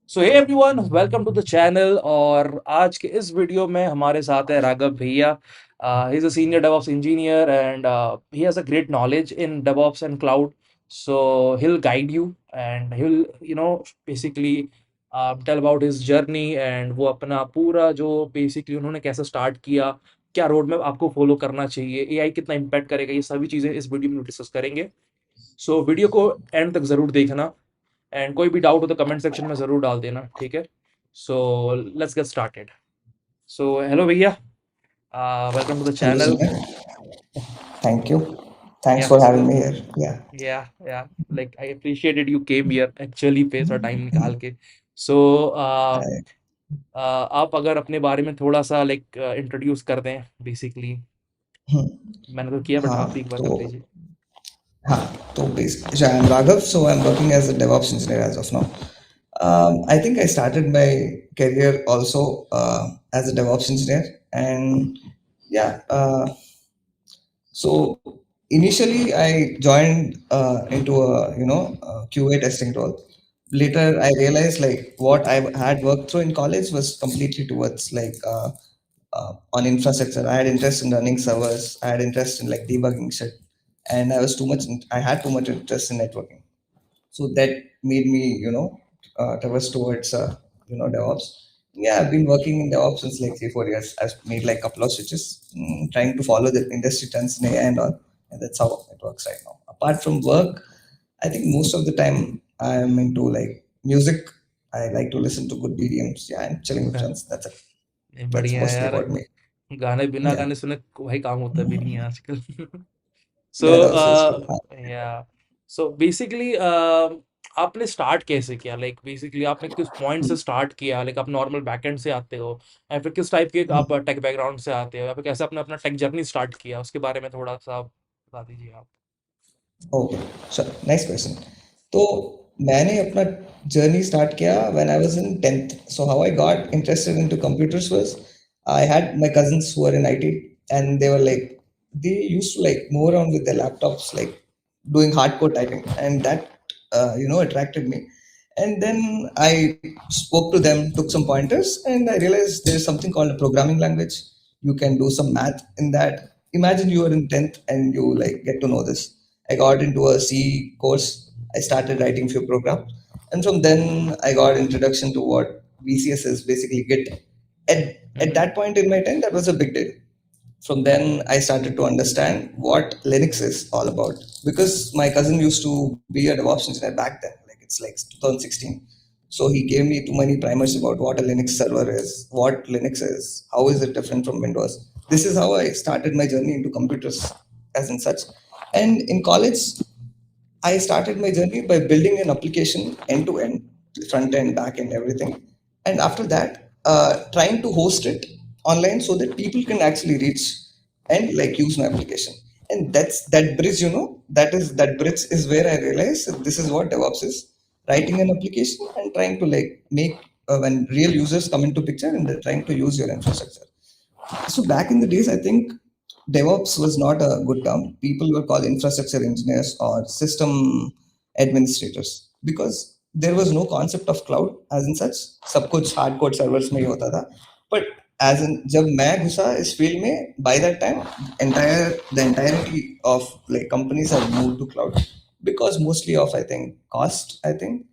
So hey everyone, welcome to the channel. और आज के इस वीडियो में हमारे साथ है राघव भैया। He is a senior DevOps engineer and he has a great knowledge in DevOps and cloud. So he'll guide you and he'll basically tell about his journey and वो अपना पूरा जो बेसिकली उन्होंने कैसे स्टार्ट किया, क्या रोड मैप आपको follow करना चाहिए, एआई कितना इम्पैक्ट करेगा, ये सभी चीज़ें इस वीडियो में डिस्कस करेंगे। सो वीडियो को एंड तक ज़रूर देखना एंड कोई भी डाउट हो तो कमेंट सेक्शन में ज़रूर डाल देना, ठीक है? So let's get started. So hello भैया, welcome to the Hello, channel. Zimmer. Thank you. Thanks या for having me here. Yeah. या like I appreciated you came here actually पे थोड़ा टाइम निकाल के। सो I, आप अगर अपने बारे में थोड़ा सा लाइक इंट्रोड्यूस कर दें बेसिकली। मैंने तो किया बट हाँ आप भी एक बार कर तो दीजिए। basically, so I'm Raghav. So I'm working as a DevOps engineer as of now. I think I started my career also as a DevOps engineer, and yeah. So initially, I joined into a QA testing role. Later, I realized like what I had worked through in college was completely towards like on infrastructure. I had interest in running servers. I had interest in like debugging shit, and I had too much interest in networking. So that made me traverse towards DevOps. Yeah, I've been working in DevOps since like 3 4 years. I've made like a couple of switches, trying to follow the industry trends in AI and all, and that's how it works right now. Apart from work, I think most of the time I'm into like music. I like to listen to good BDMs. Yeah, and chilling with friends. That's it. That's बढ़िया है mostly यार। about me. गाने बिना Yeah, गाने सुने वही काम होता भी नहीं है आजकल। सो that also is true. या सो बेसिकली आपने स्टार्ट कैसे किया? लाइक बेसिकली आपने किस पॉइंट से स्टार्ट किया? लाइक आप नॉर्मल बैकएंड से आते हो या फिर किस टाइप के आप टेक बैकग्राउंड से आते हो, या फिर कैसे आपने अपना टेक जर्नी स्टार्ट किया, उसके बारे में थोड़ा सा बता दीजिए आप। ओके, चलो, नाइस क्वेश्चन। तो मैंने अपना जर्नी स्टार्ट किया when I was in 10th. So how I got interested into computers was I had my cousins who were in IT, and they were like they used to like move around with their laptops like doing hardcore typing, and that attracted me. And then I spoke to them, took some pointers, and I realized there's something called a programming language. You can do some math in that. Imagine you are in 10th and you like get to know this. I got into a C course. I started writing few programs, and from then I got introduction to what VCS is, basically Git. At hmm. that point in my time, that was a big deal. From then I started to understand what Linux is all about, because my cousin used to be a DevOps engineer back then, like it's like 2016. So he gave me too many primers about what a Linux server is, what Linux is, how is it different from Windows. This is how I started my journey into computers as in such. And in college, I started my journey by building an application end to end, front end, back end, everything. And after that, trying to host it online so that people can actually reach and like use my application. And that's that bridge, that bridge is where I realized that this is what DevOps is: writing an application and trying to like make when real users come into picture and they're trying to use your infrastructure. So back in the days, I think DevOps was not a good term. People were called infrastructure engineers or system administrators because there was no concept of cloud as in such. सब कुछ hard code servers में ही होता था. But as in जब मैं घुसा इस field में, by that time the entirety of like companies have moved to cloud because mostly of I think cost. I think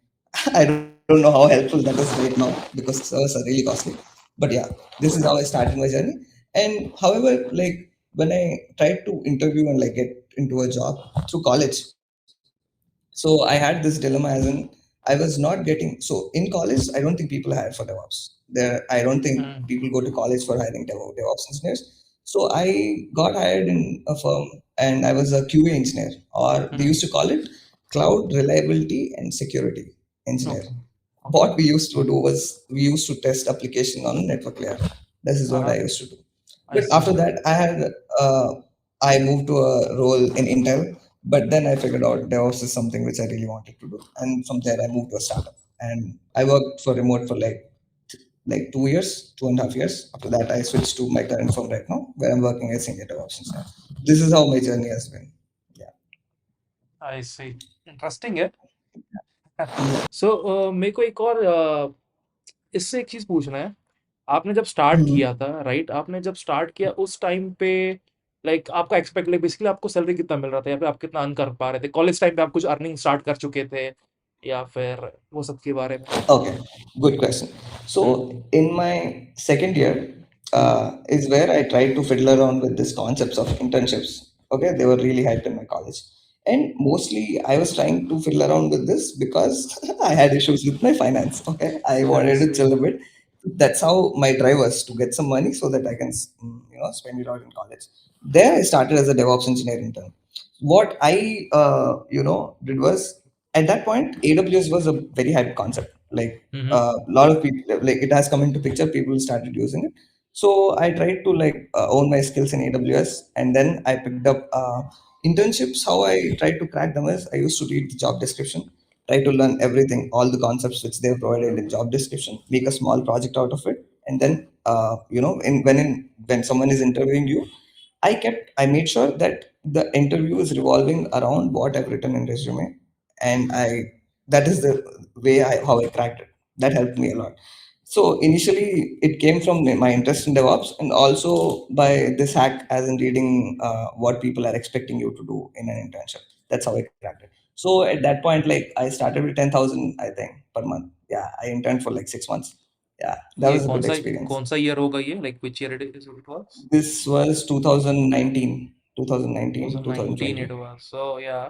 I don't know how helpful that is right now because servers are really costly. But yeah, this is how I started my journey. And however, like when I tried to interview and like get into a job through college, so I had this dilemma as in I was not getting. So in college, I don't think people hire for DevOps. There, I don't think hmm. people go to college for hiring DevOps engineers. So I got hired in a firm, and I was a QA engineer, or they hmm. used to call it Cloud Reliability and Security Engineer. Okay. Okay. What we used to do was we used to test application on network layer. This is what I हाँ। used to do. I But see. after that, uh, I moved to a role in Intel. But then I figured out DevOps is something which I really wanted to do, and from there I moved to a startup. And I worked for remote for like 2 years, 2.5 years. After that, I switched to my current firm right now, where I'm working as senior DevOps engineer. This is how my journey has been. Yeah. I see. Interesting है। So मेरे को एक और इससे एक चीज़ पूछना है, आपने जब स्टार्ट Hmm. किया था, राइट? आपने जब स्टार्ट किया उस टाइम पे लाइक आपका एक्सपेक्ट लाइक बेसिकली आपको सैलरी कितना मिल रहा था या फिर आप कितना अर्न कर पा रहे थे? कॉलेज टाइम पे आप कुछ अर्निंग स्टार्ट कर चुके थे या फिर वो सब के बारे में? Okay, good question. Hmm, So in my second year is where I tried to fiddle around with these concepts of internships. Okay, they were really hyped in my college, and mostly I was trying to fiddle around with this because I had issues with my finance. Okay, I I wanted to chill see. a bit. That's how my drive was to get some money so that I can spend it out in college. There I started as a DevOps engineer intern. What I did was at that point AWS was a very hyped concept. Like hmm, hmm. a lot of people, like it has come into picture, people started using it. So I tried to like own my skills in AWS, and then I picked up internships. How I tried to crack them is I used to read the job description, try to learn everything, all the concepts which they have provided in job description, make a small project out of it, and then when someone is interviewing you, I made sure that the interview is revolving around what I've written in resume, and I that is the way how I cracked it. That helped me a lot. So initially, it came from my interest in DevOps, and also by this hack, as in reading what people are expecting you to do in an internship. That's how I cracked it. So at that point, like I started with 10,000, I think, per month. Yeah, I interned for like 6 months. Yeah, that ये was a good experience. कौन-सा year होगा ये? Like which year it was? This was 2019, 2019, 2019 it 2020. was. So yeah.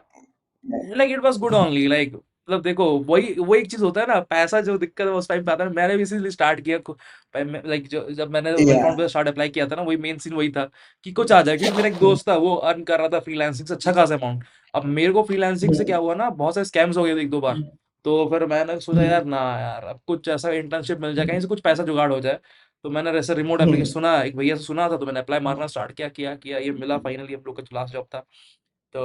Yeah. Like it was good only like मतलब देखो वही एक चीज होता है ना, पैसा जो दिक्कत है उस टाइम पे आता है। मैंने भी इसीलिए स्टार्ट किया लाइक जो जब मैंने Yeah. वेलकाउंट पे स्टार्ट अप्लाई किया था ना, वही मेन सीन वही था कि कुछ आ जाए, क्योंकि मेरा एक दोस्त था वो अर्न कर रहा था फ्रीलांसिंग से अच्छा खासा अमाउंट। अब मेरे को फ्रीलांसिंग से क्या हुआ ना, बहुत सारे स्कैम्स हो गए थे एक दो बार। तो फिर मैंने सोचा यार ना यार, अब कुछ ऐसा इंटर्नशिप मिल जाए, कहीं से कुछ पैसा जुगाड़ हो जाए। तो मैंने ऐसे रिमोट एप्लीकेशन सुना, एक भैया से सुना था, तो मैंने अप्लाई मारना स्टार्ट किया ये मिला फाइनली, हम लोग का जो लास्ट जॉब था। तो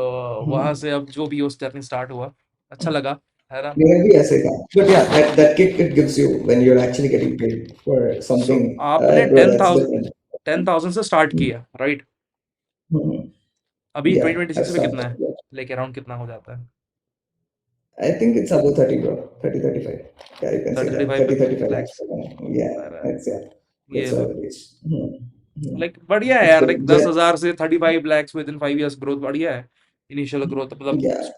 वहाँ से अब जो भी उस जर्नी स्टार्ट हुआ, अच्छा लगा, है ना? मेरा भी ऐसे था. But yeah, that kick it gives you when you're actually getting paid for so something, आपने bro, that's different. 10,000 से स्टार्ट किया, राइट? Mhm. अभी Yeah, I've 2026 में कितना started. है? Yeah. लाइक अराउंड कितना हो जाता है? I think it's above 30, bro. 30, 35. Yeah, you can say 30, that. 35 30, 35 lakhs lakhs। per annum. Yeah, अरे, that's yeah. ये That's what तो it is. Mhm. लाइक बढ़िया है It's यार, good. Like Yeah. 10,000 से 35 lakhs with in 5 years growth बढ़िया है। Initial growth मतलब, Yeah.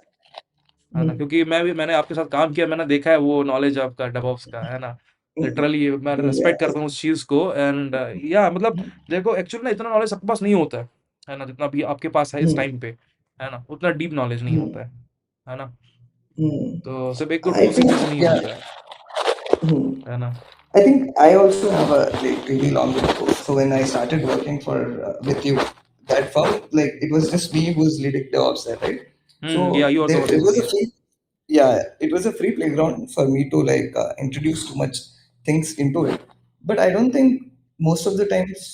है ना? Mhm. क्योंकि मैंने आपके साथ काम किया, मैंने देखा है वो नॉलेज आपका डेवऑप्स का, है ना? लिटरली मैं Yeah. रिस्पेक्ट करता हूँ उस चीज़ को। एंड या मतलब देखो एक्चुअली ना इतना नॉलेज सबके पास नहीं होता है ना? जितना भी आपके पास है इस Mhm. टाइम पे, है ना? उतना डीप नॉलेज नहीं होता है ना? Mhm. तो सिर्फ एक दो I टूल से think, कुछ नहीं yeah. होता Mhm. है ना? I think I also have a like really long ago. So when I started working for with you, that firm, like it was just me who was leading DevOps there, right? या So you also there was it was a या free, yeah, it was a free playground for me to like introduce too much things into it. But I don't think most of the times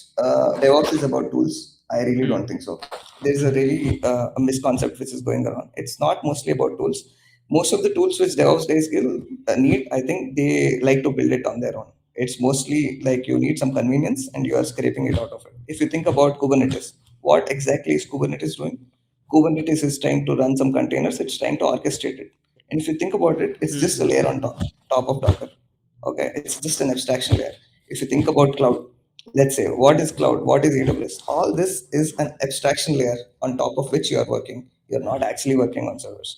DevOps is about tools. I really hmm, don't think so. There's a really a misconcept which is going around. It's not mostly about tools. Most of the tools which DevOps guys need, I think they like to build it on their own. It's mostly like you need some convenience and you are scraping it out of it. If you think about Kubernetes, what exactly is Kubernetes doing? Kubernetes is trying to run some containers, it's trying to orchestrate it. And if you think about it, it's hmm, just a layer on top of Docker. Okay, it's just an abstraction layer. If you think about cloud, let's say what is cloud, what is AWS, all this is an abstraction layer on top of which you are working. You're not actually working on servers.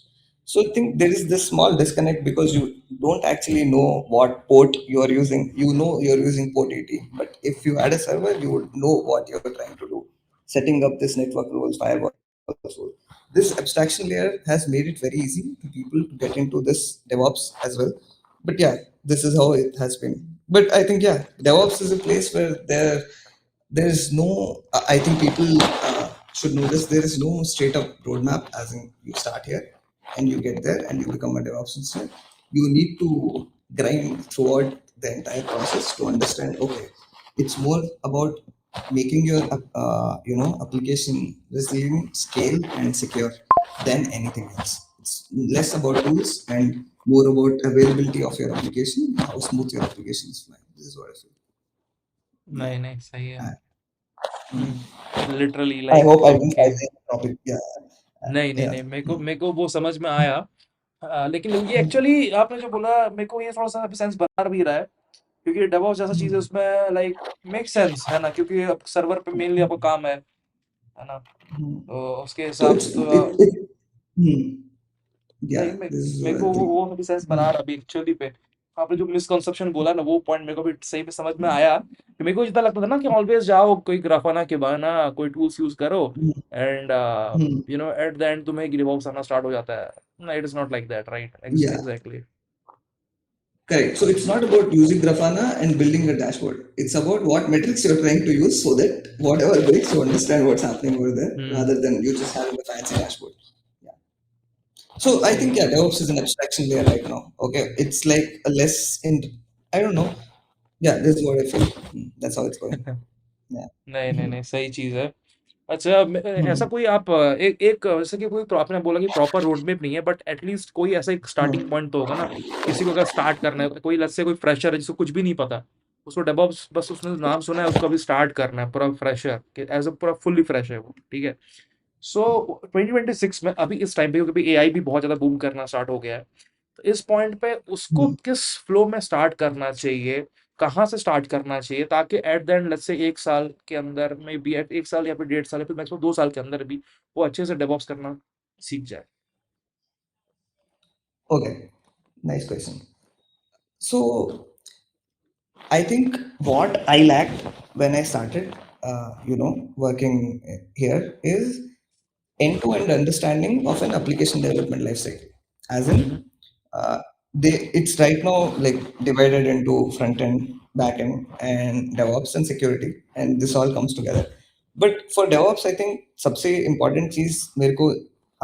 So I think there is this small disconnect because you don't actually know what port you are using. You know you're using port 80, but if you had a server, you would know what you're trying to do. Setting up this network rules, firewall rules. This abstraction layer has made it very easy to people to get into this DevOps as well. But yeah, this is how it has been. But I think yeah, DevOps is a place where there's no. I think people should know this. There is no straight up roadmap. As in, you start here and you get there and you become a DevOps engineer. You need to grind throughout the entire process to understand. Okay, it's more about making your application resilient, scale, and secure than anything else. It's less about tools and more about availability of your application, how smooth your application is flying. This is what I feel. Yeah. नहीं, नहीं, सही है। Uh, literally I like hope I didn't okay. hijack the topic. Yeah. नहीं, नहीं, Yeah. नहीं, मेरे को वो समझ में आया। लेकिन ये एक्चुअली आपने जो बोला मेरे को ये थोड़ा-सा अभी सेंस बता भी रहा है। क्योंकि डेवऑप्स जैसा चीज़ है Hmm. उसमें लाइक मेक सेंस है ना, क्योंकि अब सर्वर पे मेनली आपका काम है ना? Hmm. तो उसके So हिसाब से it's तो it. Hmm. नहीं, Yeah, मे this is मेरे what को I think. वो अभी सेंस बना Hmm. रहा अभी एक्चुअली पे। आपने जो मिसकंसेप्शन बोला ना, वो पॉइंट मेरे को भी सही में समझ में आया कि मेरे को जितना लगता था ना कि ऑलवेज जाओ कोई ग्राफाना के बहाना कोई टूल्स यूज़ करो Hmm. And Hmm. Eight the and तुम्हें गिव आना स्टार्ट हो जाता है। No, it is not like that, right? Yeah. Exactly. Correct. So it's not about using Grafana and building a dashboard. It's about what metrics you're trying to use so that whatever breaks, you understand what's happening over there Hmm. rather than you just having a fancy dashboard. Yeah. So I think, सही yeah, DevOps is an abstraction layer right now. Okay. It's like a less in, I don't know. Yeah, this is what I feel. That's how it's going. है। Yeah. नहीं, नहीं, नहीं, सही चीज़ है। अच्छा, ऐसा Hmm. कोई आप एक एक जैसे कि कोई आपने बोला कि प्रॉपर रोड मैप नहीं है, बट एटलीस्ट कोई ऐसा एक स्टार्टिंग Hmm. पॉइंट तो होगा ना, किसी को अगर स्टार्ट करना है, कोई लेट्स से कोई फ्रेशर है जिसको कुछ भी नहीं पता, उसको डेवऑप्स बस उसने नाम सुना है, उसको अभी स्टार्ट करना है, पूरा फ्रेशर कि एज़ अ पूरा फुल्ली फ्रेश है वो, ठीक है? सो 2026 में अभी इस टाइम पे क्योंकि एआई भी बहुत ज़्यादा बूम करना स्टार्ट हो गया है, तो इस पॉइंट पे उसको Hmm. किस फ्लो में स्टार्ट करना चाहिए, कहाँ से स्टार्ट करना चाहिए ताकि eight the and let's say 1 साल के अंदर मे बी एट 1 साल या फिर 1.5 साल या फिर मैक्सिमम 2 साल के अंदर भी वो अच्छे से डेवऑप्स करना सीख जाए? Okay. Nice question. So I think what I lacked when I started, working here is end-to-end understanding of an application development lifecycle. As hmm, hmm. in, it's right now like divided into front end, back end, and DevOps and security, and this all comes together. But for DevOps, I think सबसे important चीज मेरे को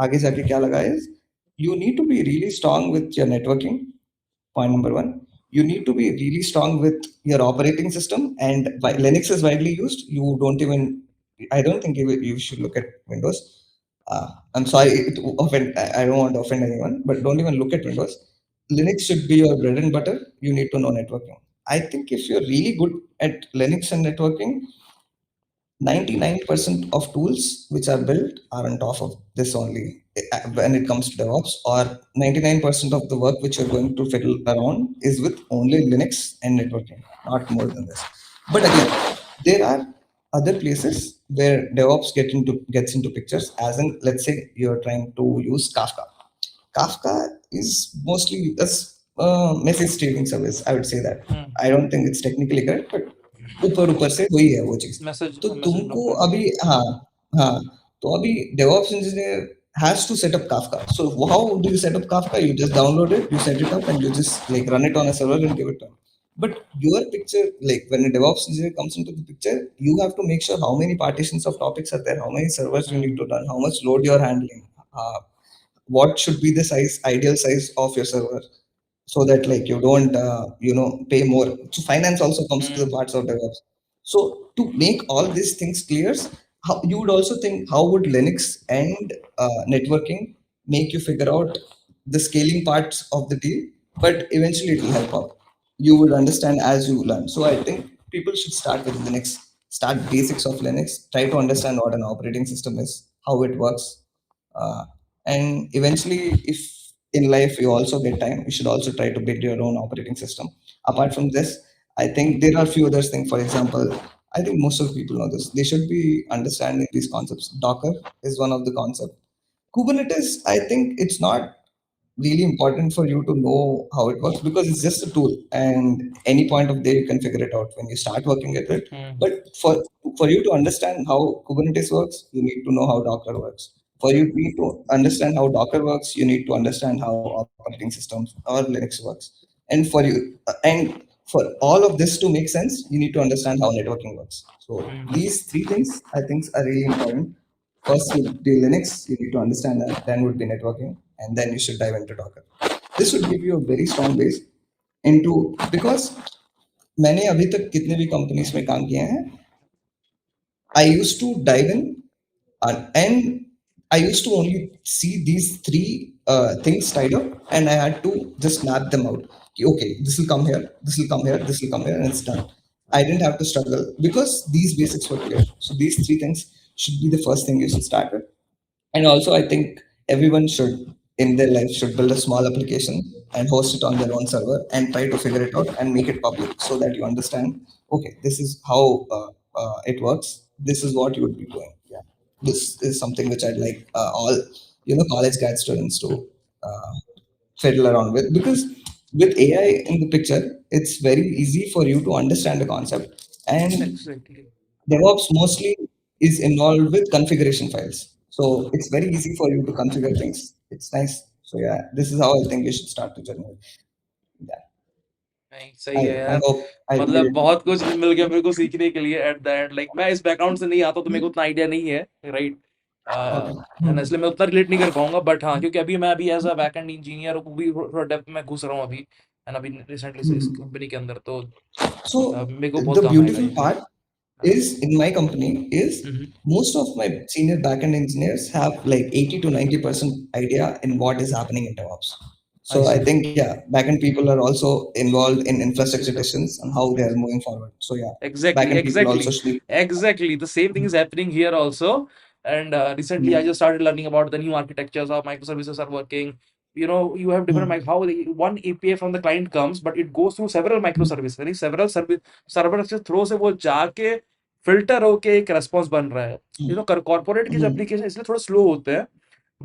आगे जाके क्या लगा is you need to be really strong with your networking. Point number one, you need to be really strong with your operating system. And Linux is widely used. You don't even, I don't think you should look at Windows. I'm sorry to offend, I don't want to offend anyone, but don't even look at Windows. Linux should be your bread and butter. You need to know networking. I think if you're really good at Linux and networking, 99% of tools which are built are on top of this only when it comes to DevOps, or 99% of the work which you're going to fiddle around is with only Linux and networking, not more than this. But again, there are other places where DevOps gets into pictures, as in let's say you're trying to use Kafka. Kafka is mostly a message streaming service. I would say that. Hmm, I don't think it's technically correct, but ऊपर ऊपर से वही है वो चीज. Message तो message तुमको brokers. अभी हाँ हाँ तो अभी DevOps engineer has to set up Kafka. So how do you set up Kafka? You just download it, you set it up, and you just like run it on a server and give it to them. But your picture, like when a DevOps engineer comes into the picture, you have to make sure how many partitions of topics are there, how many servers you need hmm, to run, how much load you're handling, what should be the ideal size of your server, so that like you don't pay more. So finance also comes to the hmm, parts of DevOps. So to make all these things clear, how you would also think how would Linux and networking make you figure out the scaling parts of the deal, but eventually it will help out. You would understand as you learn. So I think people should start with Linux, start basics of Linux, try to understand what an operating system is, how it works, uh, and eventually, if in life you also get time, you should also try to build your own operating system. Apart from this, I think there are few other things. For example, I think most of the people know this. They should be understanding these concepts. Docker is one of the concepts. Kubernetes, I think it's not really important for you to know how it works because it's just a tool, and any point of day you can figure it out when you start working at it. Hmm, But for you to understand how Kubernetes works, you need to know how Docker works. For you need to understand how Docker works, you need to understand how operating systems or Linux works. And for all of this to make sense, you need to understand how networking works. So hmm, these three things I think are really important. First would be Linux, you need to understand that, then would be networking, and then you should dive into Docker. This would give you a very strong base into, because मैंने अभी तक कितने भी companies में काम किए हैं, I used to dive in, and I used to only see these three things tied up, and I had to just map them out. Okay, this will come here, this will come here, this will come here, and it's done. I didn't have to struggle because these basics were clear. So these three things should be the first thing you should start with. And also, I think everyone should. in their life should build a small application and host it on their own server and try to figure it out and make it public so that you understand, okay, this is how it works. This is what you would be doing. Yeah. This is something which I'd like all, college grad students to uh, fiddle around with, because with AI in the picture, it's very easy for you to understand the concept. And Exactly. DevOps mostly is involved with configuration files. So it's very easy for you to configure things. It's nice. So yeah, this is how I think you should start the journey. Yeah. नहीं सही है I यार। hope I made मतलब it. बहुत कुछ मिल गया मेरे को सीखने के लिए एट द एंड। लाइक मैं इस बैकग्राउंड से नहीं आता तो मेरे को उतना आइडिया नहीं है, राइट? Okay. है ना, इसलिए मैं उतना रिलेट नहीं कर पाऊंगा। बट हाँ, क्योंकि अभी मैं अभी एज अ बैकएंड इंजीनियर वो भी थोड़ा डेप्थ में घुस रहा हूँ अभी, है ना, अभी रिसेंटली से इस Hmm. कंपनी के अंदर। तो So मेरे को बहुत the काम आएगा beautiful ये। part हाँ। is in my company is hmm. most of my senior backend engineers have like 80 to 90% idea in what is happening in DevOps. I So I C. think yeah, backend people are also involved in infrastructure Industry. decisions and how they are moving forward. So yeah, Exactly, backend people also exactly, sleep. exactly. The same thing is happening here also. And recently, I just started learning about the new architectures, how microservices are working. You know, you have different how one API from the client comes, but it goes through several microservices. यानी several service server के through से वो जाके filter होके एक response बन रहा है। You know, corporate के जो application इसलिए थोड़ा slow होते हैं,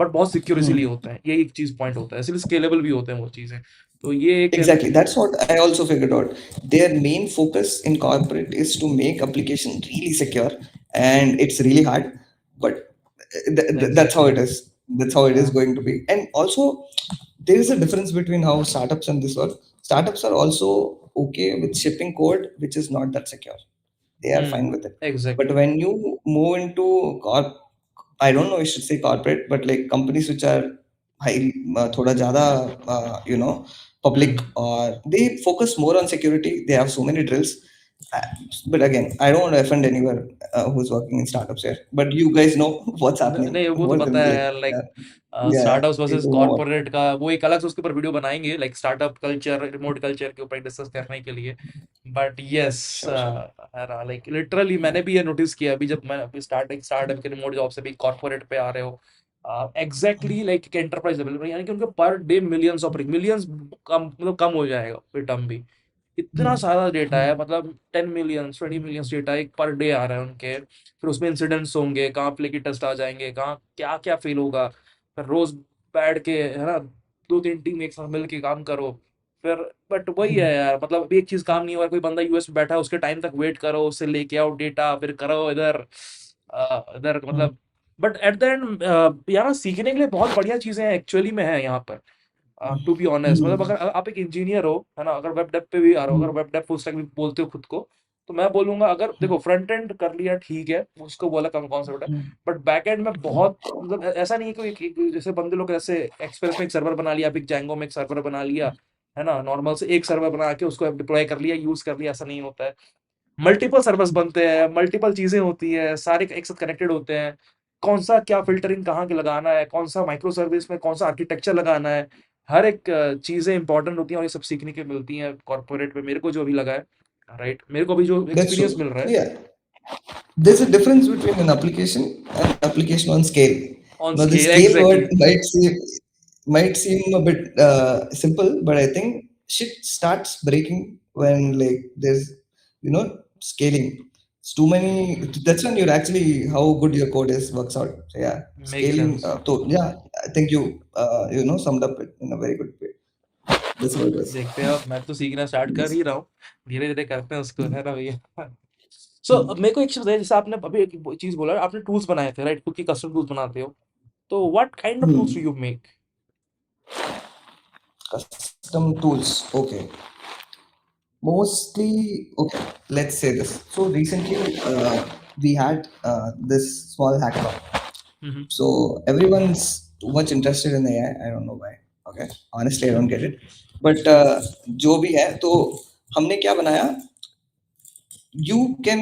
but बहुत secure इसीलिए होते हैं। ये एक चीज point होता है, इसलिए scalable भी होते हैं वो चीजें। तो ये एक Exactly. That's what I also figured out. Their main focus in corporate is to make application really secure, and it's really hard. But that's how it exactly, is. That's how it is yeah, going to be. And also, there is a difference between how startups and this work. Startups are also okay with shipping code which is not that secure. They are fine with it. But exactly. when you move into I don't know, I should say corporate, but like companies which are high, thoda jada, public, Hmm. or they focus more on security. They have so many drills. Uh, but again, I don't want to offend anyone who's working in startups here. But you guys know what's happening. नहीं, वो तो What पता है like, यार। Like yeah, startups you versus know what. Corporate का वो एक अलग से उसके ऊपर वीडियो बनाएंगे, like startup culture, remote culture के ऊपर डिस्कस करने के लिए। But yes, Sure, sure. Like literally मैंने भी ये नोटिस किया अभी, जब मैं अभी स्टार्टअप के रिमोट जॉब से भी कॉर्पोरेट पे आ रहे हो। एग्जैक्टली लाइक एंटरप्राइज लेवल पे, यानी कि उनके per day millions of millions कम, मतलब कम हो जाएगा फिर टर्म भी। इतना सारा डेटा है, मतलब 10 मिलियंस 20 मिलियंस डेटा एक पर डे आ रहा है उनके। फिर उसमें इंसिडेंट्स होंगे, कहाँ फ्लेकी टेस्ट आ जाएंगे, कहाँ क्या क्या फेल होगा। फिर रोज बैठ के, है ना, दो तीन टीम एक साथ मिल के काम करो। फिर बट वही है यार, मतलब अभी एक चीज काम नहीं हुआ, कोई बंदा यूएस में बैठा है, उसके टाइम तक वेट करो, उससे लेके आओ डेटा, फिर करो इधर इधर, मतलब। बट एट द एंड यार सीखने के लिए बहुत बढ़िया चीजें एक्चुअली में है यहाँ पर। टू बी ऑनेस्ट, मतलब अगर आप एक इंजीनियर हो, है ना, अगर वेब डेव पे भी आ रहे हो, अगर वेब डेव फुल स्टैक भी बोलते हो खुद को, तो मैं बोलूंगा अगर देखो फ्रंट एंड कर लिया ठीक है, उसको बोला कम कॉन्सेप्ट है। बट बैक एंड में बहुत, मतलब ऐसा नहीं है कि जैसे बंदे लोग ऐसे एक्सप्रेस में एक सर्वर बना लिया, फिर जैंगो में एक सर्वर बना लिया, है ना, नॉर्मल से एक सर्वर बना के उसको डिप्लॉय कर लिया, यूज कर लिया, ऐसा नहीं होता है। मल्टीपल सर्वर्स बनते हैं, मल्टीपल चीजें होती है, सारे एक साथ कनेक्टेड होते हैं। कौन सा क्या फिल्टरिंग कहाँ के लगाना है, कौन सा माइक्रो सर्विस में कौन सा आर्किटेक्चर लगाना है, हर एक चीजें इंपॉर्टेंट होती हैं, और ये सब सीखने के मिलती हैं कॉर्पोरेट में, मेरे को जो अभी लगा है, राइट, मेरे को भी जो That's एक्सपीरियंस true. मिल रहा So है yeah, there's a difference between an application and application on scale. On Now, the scale. scale word exactly, might seem a bit simple, but I think shit starts breaking when like there's scaling. It's too many. That's when you're actually how good your code is works out. So yeah, make scaling. Sense. So yeah, I think you summed up it in a very good way. That's what it is. देखते हैं, अब मैं तो सीखना start कर ही रहा हूँ, धीरे धीरे करते हैं उसको, है ना भैया। सो मेरे को एक चीज बताइए, जैसे आपने अभी एक चीज बोला, आपने टूल्स बनाए थे, राइट, खुद की कस्टम टूल्स बनाते हो, तो what kind of tools do Hmm. You make? Custom tools. Okay. Mostly, okay, let's say this. So recently, we had this small hackathon. Hmm. So everyone's too much interested in AI. I don't know why. Okay, honestly, I don't get it. But जो भी है, तो हमने क्या बनाया? You can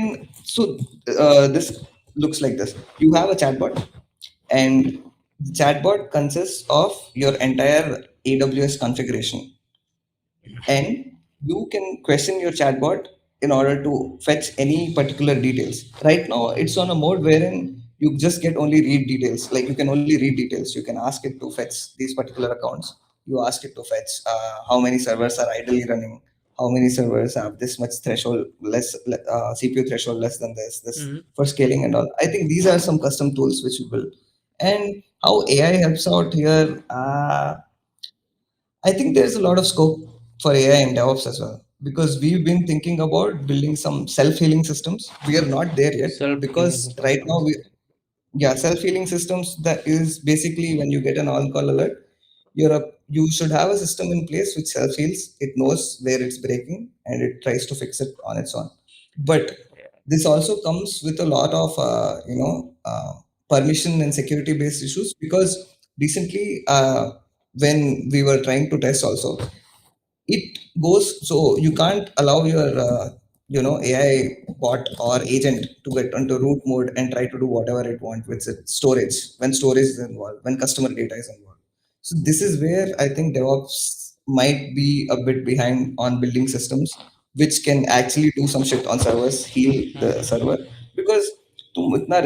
this looks like this. You have a chatbot, and the chatbot consists of your entire AWS configuration, and you can question your chatbot in order to fetch any particular details. Right now, it's on a mode wherein you just get only read details. Like you can only read details. You can ask it to fetch these particular accounts. You ask it to fetch how many servers are idly running, how many servers have this much threshold, less CPU threshold less than this Mhm. for scaling and all. I think these are some custom tools which we build. And how AI helps out here, I think there's a lot of scope for AI and DevOps as well, because we've been thinking about building some self-healing systems. We are not there yet Self-healing because systems, right now nice. yeah, self-healing systems, that is basically when you get an on-call alert, you should have a system in place which self-heals. It knows where it's breaking and it tries to fix it on its own. But Yeah. this also comes with a lot of permission and security-based issues, because recently when we were trying to test also, it goes, so you can't allow your AI bot or agent to get into root mode and try to do whatever it wants with its storage, when storage is involved, when customer data is involved. So this is where I think DevOps might be a bit behind on building systems which can actually do some shit on servers, heal the Mhm. server, because तुम इतना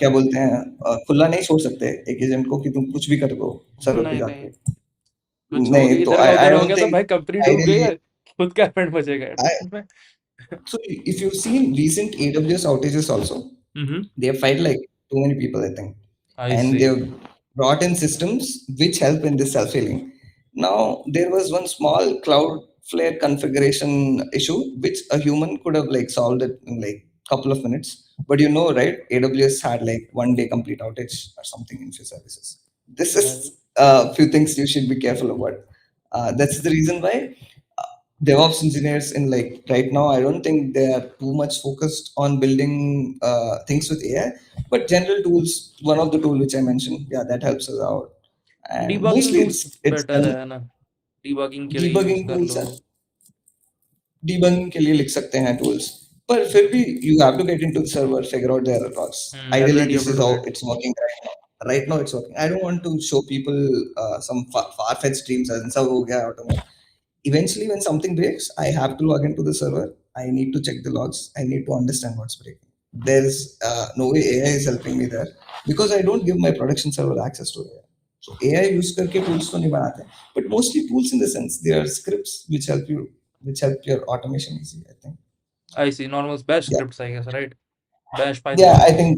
क्या बोलते हैं खुला नहीं छोड़ सकते एक एजेंट को कि तुम कुछ भी कर दो सर्वर पे नहीं, नहीं, जाके। कुछ हो नहीं गया, तो इधर का आई उधर हो डोंट गया तो थिंक भाई कंपनी डूब गई ideally है, खुद का एफएंड बचेगा I एटलीस्ट में। so if you've seen recent AWS outages also, Mhm. they have fired like too many people, I think, I and see. they've brought in systems which help in this self-healing. Now there was one small Cloudflare configuration issue which a human could have like solved it in like couple of minutes. But you know, right? AWS had like 1 day complete outage or something in few services. This Right. is a few things you should be careful about. That's the reason why DevOps engineers in like right now, I don't think they are too much focused on building things with AI, but general tools, one of the tool which I mentioned, yeah, that helps us out. And debugging mostly tools it's better है ना, debugging के लिए use debugging कर tools low. are debugging के लिए लिख सकते हैं tools. पर फिर भी you have to get into the server, figure out the error logs. Ideally, error you this have to is do how it। it's working right now. Right now, it's working. I don't want to show people some far-fetched dreams as सब हो गया automate. Eventually, when something breaks, I have to log into the server. I need to check the logs. I need to understand what's breaking. There's no way AI is helping me there, because I don't give my production server access to AI. So AI use करके tools तो नहीं बनाते, but mostly tools in the sense they are scripts which help your automation easy. I think. I see, normal bash Yeah, scripts I guess, right? Bash, yeah. Python. I think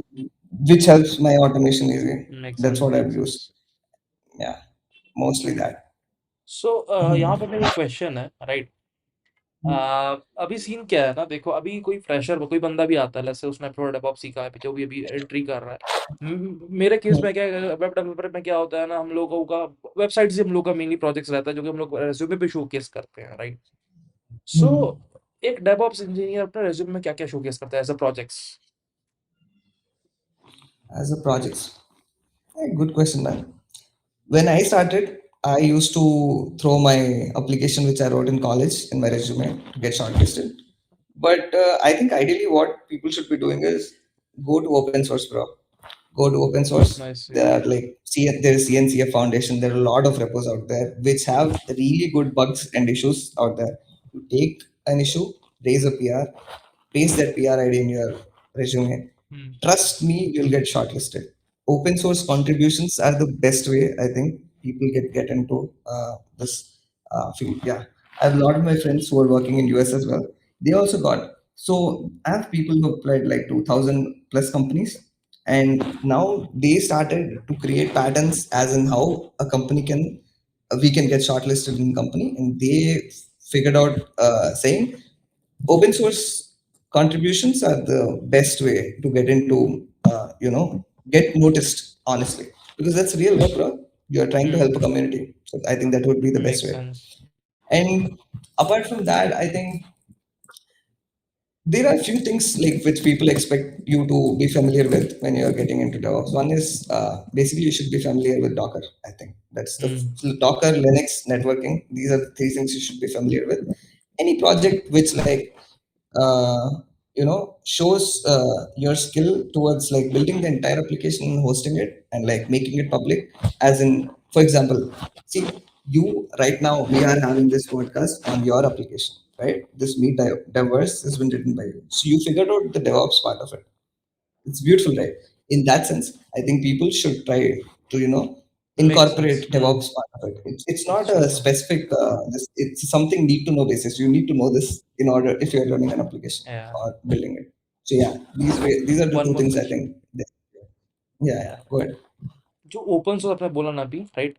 which helps my automation easy. Make That's सेंस, what make I've used. Sense. Yeah, mostly that. So यहाँ पे मेरा question है, right? अभी scene क्या है ना, देखो अभी कोई फ्रेशर कोई बंदा भी आता है, जैसे उसने थोड़ा डेवऑप्स सीखा है, जो भी अभी एंट्री कर रहा है। मेरे केस में क्या है, वेब डेवलपर में क्या होता है ना, हम लोगों का वेबसाइट से हम लोग का मेनली प्रोजेक्ट्स रहता है जो कि हम लोग रेज्यूमे पे शोकेस करते हैं, राइट? सो एक डेवऑप्स इंजीनियर अपने रेज्यूमे में क्या-क्या शोकेस करता है as a projects? As a project. Good question, man. When I started, I used to throw my application which I wrote in college in my resume to get shortlisted. But I think ideally, what people should be doing is go to open source, bro. Go to open source. I see. There are like there is CNCF Foundation. There are a lot of repos out there which have really good bugs and issues out there. You take an issue, raise a PR, paste that PR ID in your resume. Hmm, Trust me, you'll get shortlisted. Open source contributions are the best way, I think, people get into this field. Yeah, I have a lot of my friends who are working in US as well. They also got, so I have people who applied like 2,000 plus companies, and now they started to create patterns as in how a company can we can get shortlisted in company, and they figured out saying open source contributions are the best way to get into get noticed, honestly, because that's real work, bro. You're trying to hmm, help a community, so I think that would be the best make way. Sense. And apart from that, I think there are a few things like which people expect you to be familiar with when you're getting into DevOps. One is basically you should be familiar with Docker. I think that's the hmm, Docker, Linux, networking. These are the three things you should be familiar with. Any project which like uh, shows your skill towards like building the entire application and hosting it and like making it public, as in, for example, see, you right now we are having this podcast on your application, right? This meet diverse has been written by you, so you figured out the DevOps part of it. It's beautiful, right? In that sense, I think people should try to, Makes sense. incorporate DevOps part of it. It's not It's a true. specific, it's something need to know basis. You need to know this in order if you're running an application Yeah. or building it. So yeah, these are the One two more things I question. think. Yeah, yeah, Yeah. go ahead. जो open source आपने बोला ना अभी, right?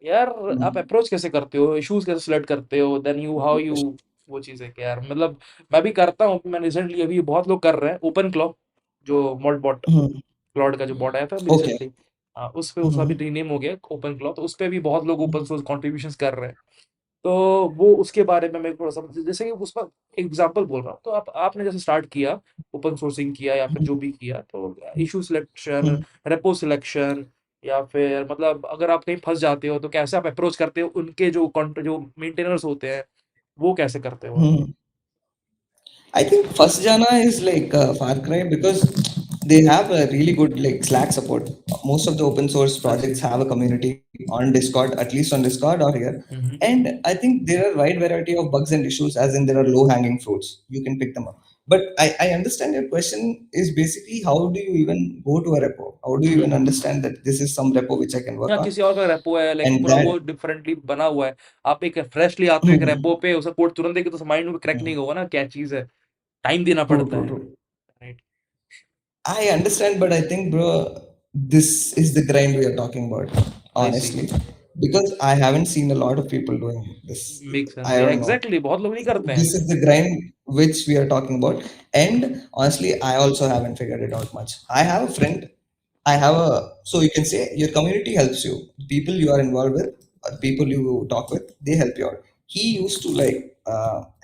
यार आप Mhm. Approach कैसे करते हो? इश्यूज़ कैसे सेलेक्ट करते हो? Then you how Good you question. वो चीज़ है कि यार मतलब मैं भी करता हूँ, मैं रिसेंटली अभी बहुत लोग कर रहे हैं ओपन क्लॉ, जो मॉडबॉट Mhm. क्लॉड का जो बॉट आया था अभी Okay. रिसेंटली, उस पे उसका भी Mhm. रीनेम हो गया ओपन क्लॉ, तो उस पे भी बहुत लोग ओपन सोर्स कंट्रीब्यूशंस कर रहे हैं। तो वो उसके बारे में मैं थोड़ा-सा जैसे कि उसका एग्ज़ाम्पल बोल रहा हूँ, तो आपने जैसे स्टार्ट किया, ओपन सोर्सिंग किया या फिर जो भी किया, तो issue selection, Mhm. Repo selection या फिर मतलब अगर आप कहीं फँस जाते हो, तो कैसे आप अप्रोच करते हो? उनके जो मेंटेनर्स होते हैं, वो कैसे करते हो आप? Mhm. I think first Jana is like Far Cry because they have a really good like Slack support. Most of the open source I projects see. have a community on Discord, at least on Discord or here. Hmm, hmm. And I think there are wide variety of bugs and issues, as in there are low hanging fruits. You can pick them up. But I understand your question is basically how do you even go to a repo? How do you hmm, even hmm. understand that this is some repo which I can या work on? किसी और का repo है, like And पूरा that वो differently बना हुआ है। आप एक फ्रेशली आते हो एक रेपो पे, उसका कोड तुरंत देखे तो माइंड में क्रैक नहीं होगा ना, क्या चीज़ है। टाइम देना true, पड़ता true, है। true. Right. I understand, but I think, bro, this is the grind we are talking about, I see. honestly. Because I haven't seen a lot of people doing this. Make sense. I या don't know. Exactly बहुत लोग नहीं करते हैं। This is the grind which we are talking about. And honestly, I also haven't figured it out much. I have a friend. I have a, so you can say your community helps you. People you are involved with, people you talk with, they help you out. He used to like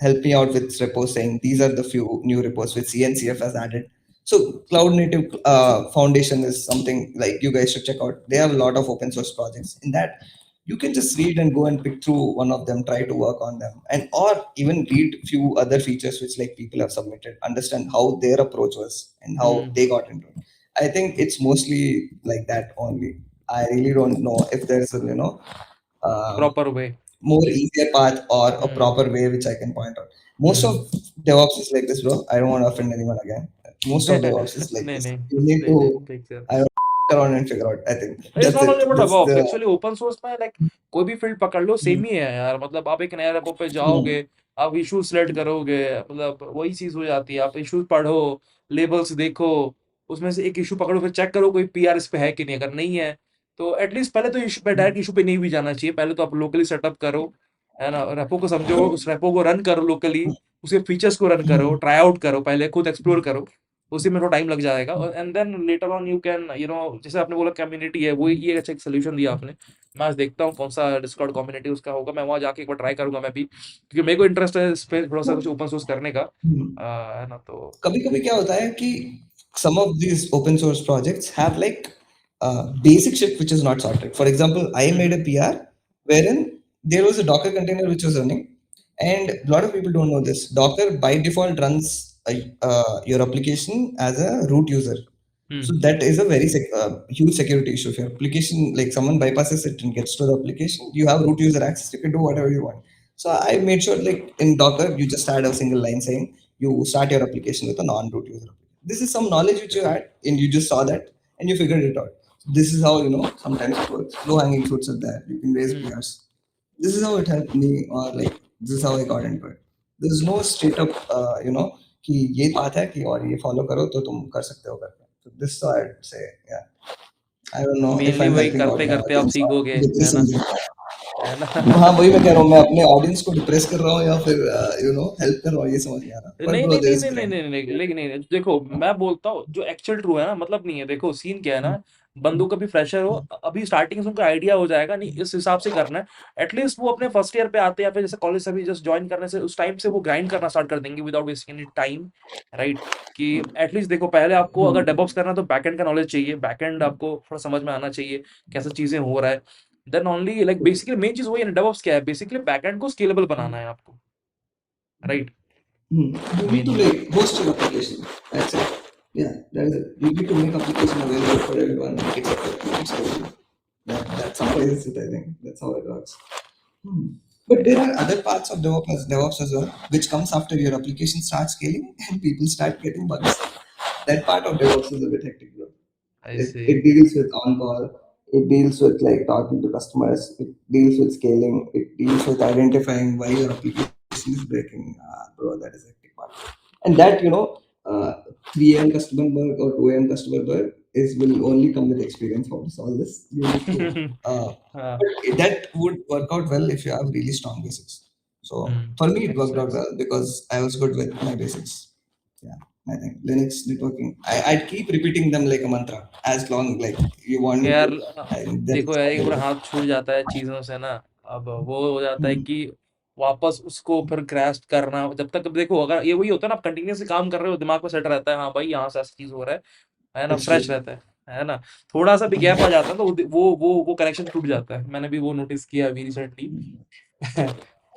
help me out with repos saying these are the few new repos which CNCF has added. So Cloud Native Foundation is something like you guys should check out. They have a lot of open source projects. In that, you can just read and go and pick through one of them, try to work on them, and or even read few other features which like people have submitted, understand how their approach was and how hmm, they got into it. I think it's mostly like that only. I really don't know if there's a um, proper way. more easier path or a hmm, proper way which I can point out. Most of hmm. DevOps is like this, bro. I don't want to offend anyone again. Most of DevOps is like नहीं, this. नहीं, You need नहीं, नहीं, to make I sense. don't know, around and figure out. I think it's that's not it. Only about That's DevOps, the. Actually open source में like कोई भी field पकड़ लो same ही है यार, मतलब आप एक नया रेपो पे जाओगे, Hmm. आप इश्यूज सेलेक्ट करोगे, मतलब वही चीज हो जाती है, आप इश्यूज पढ़ो, लेबल्स देखो, उसमें से एक इशू पकड़ो, फिर चेक करो कोई पीआर इस पे है कि नहीं, अगर नहीं है तो एटलीस्ट पहले तो इशू पे, डायरेक्ट इशू पे नहीं भी जाना चाहिए, पहले तो आप लोकली सेटअप करो, है ना, रेपो को समझो, उस रेपो को रन करो लोकली, उसके फीचर्स को रन करो, ट्राई आउट करो, पहले खुद एक्सप्लोर करो, उसी में थोड़ा टाइम लग जाएगा, और and then later on you can जैसे आपने बोला कम्युनिटी है, वो ये अच्छा एक सोल्यूशन दिया आपने। मैं आज देखता हूँ कौन सा डिस्कॉर्ड कम्युनिटी उसका होगा, मैं वहाँ जाके एक बार ट्राई करूंगा मैं भी, क्योंकि मेरे को इंटरेस्ट है इस पे थोड़ा सा कुछ ओपन सोर्स करने का, है ना, तो कभी कभी क्या होता है कि some of these open source projects have like basic shit which is not sorted. For example, I made a hmm, PR wherein there was a Docker container which was running, and a lot of people don't know this. Docker by default runs your application as a root user. So hmm, that is a very huge security issue. If your application, like someone bypasses it and gets to the application, you have root user access. You can do whatever you want. So I made sure, like in Docker, you just add a single line saying you start your application with a non-root user. This is some knowledge which you had, and you just saw that, and you figured it out. This is how sometimes it works. Low-hanging fruits are there. You can raise hmm, PRs. This is how it helped me, or like this is how I got into it. There's no straight up, कि ये बात है कि और ये follow करो तो तुम कर सकते हो करके. So this I'd say, yeah. I don't know if mainly I'm वही helping out करते my करते आप audience or सीखोगे, है depressing ना, them. है ना। हाँ वही मैं कह रहा हूँ, मैं अपने ऑडियंस को डिप्रेस कर रहा हूँ या फिर हेल्प कर रहा हूँ, ये समझ नहीं आ रहा. But नहीं bro, नहीं नहीं there's नहीं नहीं grind. नहीं नहीं, लेकिन नहीं देखो, मैं बोलता हूँ जो एक्चुअल ट्रू है ना, मतलब नहीं है, देखो सीन क्या है ना, बंदू का भी फ्रेशर हो, अभी स्टार्टिंग से उनको आइडिया हो जाएगा, नहीं इस हिसाब से करना है, एटलीस्ट वो अपने फर्स्ट ईयर पे आते हैं या फिर जैसे कॉलेज से अभी जस्ट ज्वाइन करने से उस टाइम से वो ग्राइंड करना स्टार्ट कर देंगे without wasting any time, right, कि एटलीस्ट देखो पहले आपको अगर डेवऑप्स करना है तो बैकएंड का नॉलेज चाहिए, बैकएंड आपको थोड़ा समझ में आना चाहिए कैसे चीजें हो रहा है, then only like basically main चीज वही है, डेवऑप्स क्या है, बेसिकली बैकएंड को स्केलेबल बनाना है आपको, right, You need to mainly. like host your application. That's it. Yeah, that is it. You need to make application available for everyone. It's available. That summarizes it, I think. That's how it works. But there are other parts of DevOps as well, which comes after your application starts scaling and people start getting bugs. that part of DevOps is a bit hectic, bro. I It see. deals with on call. It deals with like talking to customers. It deals with scaling. It deals with identifying why your application is breaking. Bro, that is a hectic part. And that, uh, 3 a.m. customer bug or 2 a.m. customer bug is will only come with experience how to solve this. You need to. Uh, But that would work out well if you have really strong basics. So for me, it makes worked out sense. well because I was good with my basics. Yeah, I think Linux networking. I'd keep repeating them like a mantra as long like you want me यार to. I think देखो that's यार, how एक they bar work. हाथ छूट जाता है चीजों से ना, अब वो हो जाता है Hmm. कि वापस उसको फिर ग्रास्प करना, जब तक, अब देखो अगर ये वही होता है ना, आप कंटिन्यूअसली काम कर रहे हो, दिमाग में सेट रहता है, हाँ भाई यहाँ से ऐसा चीज हो रहा है ना, That's फ्रेश true. रहता है ना। थोड़ा सा भी गैप आ जाता है तो वो कनेक्शन टूट जाता है, मैंने भी वो नोटिस किया अभी रिसेंटली।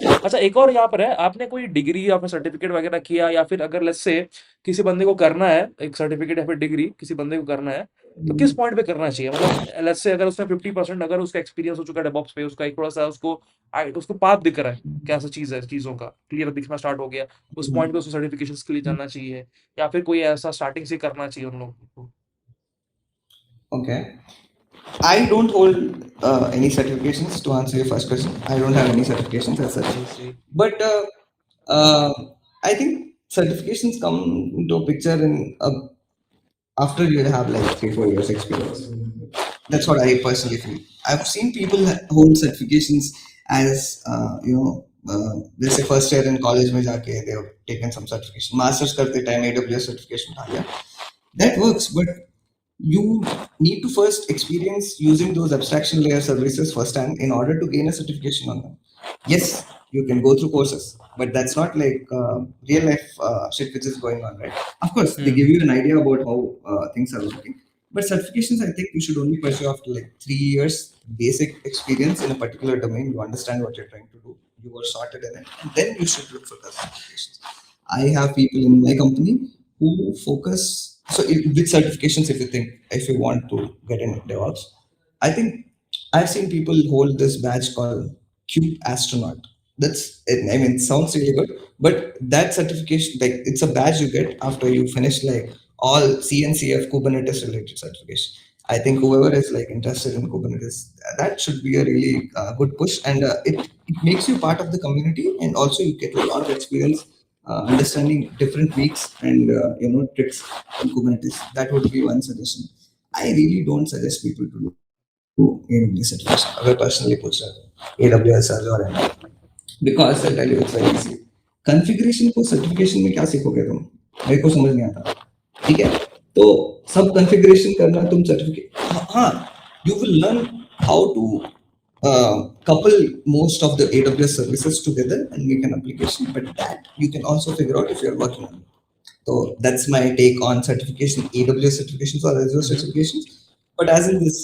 अच्छा, एक और यहाँ पर है, आपने कोई डिग्री या फिर सर्टिफिकेट वगैरह किया, या फिर अगर लेट्स से किसी बंदे को करना है एक सर्टिफिकेट या फिर डिग्री, किसी बंदे को करना है, तो किस पॉइंट पे करना चाहिए? मतलब लेट्स से अगर उसने 50% अगर उसका एक्सपीरियंस हो चुका है डेवऑप्स पे, उसका एक थोड़ा सा उसको पाथ दिख रहा है, कैसा चीज है, चीजों का क्लियर दिखना स्टार्ट हो गया, उस पॉइंट पे उसको सर्टिफिकेशन के लिए जाना चाहिए, या फिर कोई ऐसा स्टार्टिंग से करना चाहिए उन लोगों को? Okay. I don't hold any certifications to answer your first question. I don't have any certifications as such. I C. But uh, I think certifications come into a picture in after you have like 3 4 years experience. That's what I personally feel. I've seen people hold certifications as let's say first year in college में जाके they have taken some certification. Masters करते time AWS certification उठा लिया. That works, but you need to first experience using those abstraction layer services firsthand in order to gain a certification on them. Yes, you can go through courses, but that's not like real life shit which is going on, right? Of course, they give you an idea about how things are working. But certifications, I think you should only pursue after like 3 years basic experience in a particular domain. You understand what you're trying to do. You are sorted in it, and then you should look for the certifications. I have people in my company who focus. So, with certifications, if you think if you want to get in DevOps, I think I've seen people hold this badge called Cube Astronaut. I mean, it sounds really good, but that certification, like, it's a badge you get after you finish like all CNCF Kubernetes related certification. I think whoever is like interested in Kubernetes, that should be a really good push, and it makes you part of the community, and also you get a lot of experience understanding different weeks and tricks in Kubernetes. That would be one suggestion. I really don't suggest people to do AWS certification. अगर personally पूछ रहे हो AWS Azure है because I tell you it's very easy. Configuration को certification में क्या सीखोगे तुम? मेरे को समझ नहीं आता. ठीक है, तो सब कॉन्फ़िगरेशन करना तुम सर्टिफिकेट, हाँ, you will learn how to couple most of the AWS services together and make an application, but that you can also figure out if you're working on it. So that's my take on certification, AWS certifications or Azure hmm. certifications. But as in this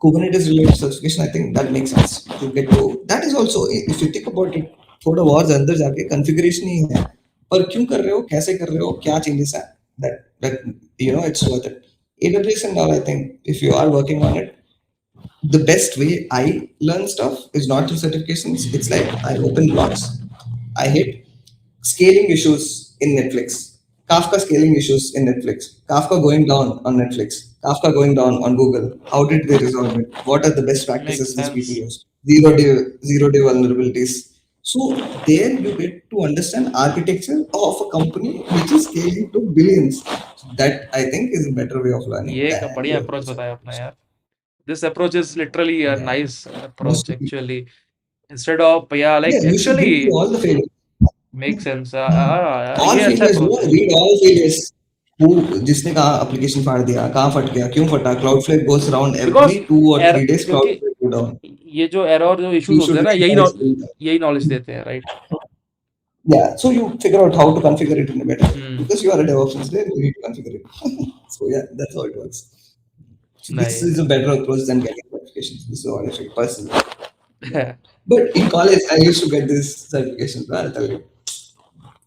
Kubernetes related certification, I think that makes sense to get to. That is also, if you think about it, थोड़ा और अंदर जाके configuration ही है, पर क्यों कर रहे हो, कैसे कर रहे हो, क्या changes है, that it's worth it. AWS and all, I think if you are working on it, the best way I learn stuff is not through certifications. It's like I open blocks, I hit scaling issues in Netflix, Kafka scaling issues in Netflix, Kafka going down on Netflix, Kafka going down on Google. How did they resolve it? What are the best Makes practices these people sense. use? Zero day vulnerabilities. So there you get to understand architecture of a company which is scaling to billions. That I think is a better way of learning ये एक than बढ़िया going approach through बताया आपने certification. यार। This approach is literally a Yeah. nice Most approach people. actually. Instead of, yeah, Yeah, like you should actually read through all the failures. makes sense. यार All ये अच्छा failures, approach है। read all failures. Who, जिसने कहा application फाड़ दिया, कहाँ फट गया, क्यों फटा? Cloudflare goes around every because 2 or 3 days. क्योंकि Cloudflare go down. ये जो एरर जो इश्यूज You होते should हैं ना, recognize it. यही नॉलेज देते हैं, right? Yeah, so you figure out how to configure it in a better way hmm. because you are a DevOps engineer, you need to configure it. So yeah, that's how it works. So this नहीं is a नहीं। better approach than getting certifications. This is what I feel personally. Yeah. But in college, I used to get this certification. I'll tell you.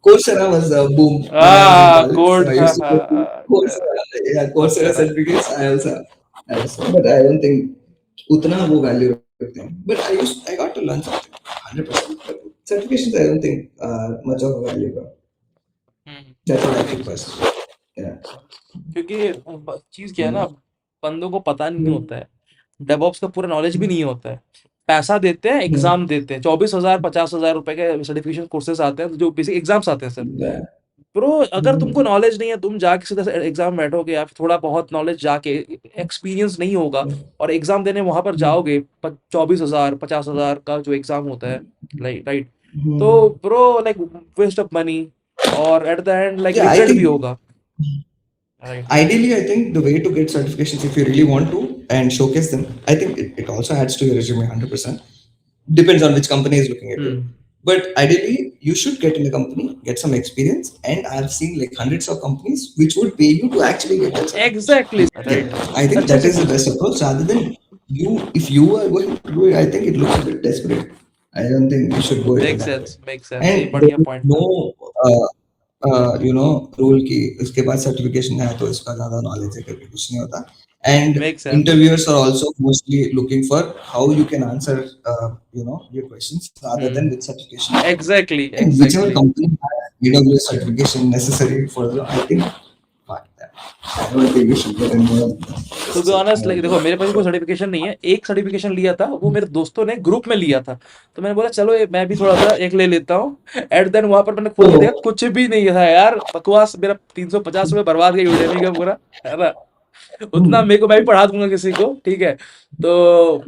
Coursera was a boom when I was in college, so code, I used to go to Coursera. Yeah, Coursera Coursera. certificates. But I don't think utna wo value रखते हैं. But I got to learn something, 100%. But certifications, I don't think much of a value. Bro. Hmm. That's what I feel make sense. personally. Yeah. क्योंकि चीज क्या है ना, Mm. बंदों को पता नहीं होता है, डेवऑप्स का पूरा नॉलेज भी नहीं होता है। पैसा देते हैं, Mm. एग्जाम देते हैं, 24,000 50,000 रुपए के सर्टिफिकेशन कोर्सेज आते हैं जो बेसिक एग्जाम्स आते हैं सर। Yeah. ब्रो अगर तुमको Mm. नॉलेज नहीं है, तुम जाके सीधा एग्जाम बैठोगे या फिर थोड़ा बहुत नॉलेज जाके, एक्सपीरियंस नहीं होगा और एग्जाम देने वहां पर Mm. जाओगे, 24,000 50,000 का जो एग्जाम होता है, राइट राइट, तो Mm. Bro like waste of money, और at the end like Yeah, I regret भी think होगा, right. ideally, I think the way to get certifications, if you really want to and showcase them, I think it also adds to your resume 100%. Depends on which company is looking at you. Hmm, But ideally, you should get in a company, get some experience, and I've seen like hundreds of companies which would pay you to actually get that certification. Exactly Yeah, right, I think अच्छे that से is the best approach rather than you. If you are going to do it, I think it looks a bit desperate. I don't think you should go into that way. Make sense, ये And there बढ़िया is point था। no rule की उसके बाद certification है तो इसका ज्यादा नॉलेज है करके कुछ नहीं होता. And make sense, interviewers are also mostly looking for how you can answer your questions rather than hmm, with certification. Exactly And whichever exactly. company has AWS certification necessary for the, I think, fuck that. I don't think we should get involved. To be I honest like don't देखो, think. मेरे पास भी कोई certification नहीं है, एक certification लिया था, वो मेरे दोस्तों ने ग्रुप में लिया था, तो मैंने बोला चलो मैं भी थोड़ा सा एक ले लेता हूँ। एट देन वहां पर मैंने खोल के देखा, So, कुछ भी नहीं था यार, बकवास, मेरा 350 रुपये बर्बाद गई यूडेमी का पूरा, है ना। उतना hmm, मेरे को, मैं भी पढ़ा दूंगा किसी को, ठीक है। तो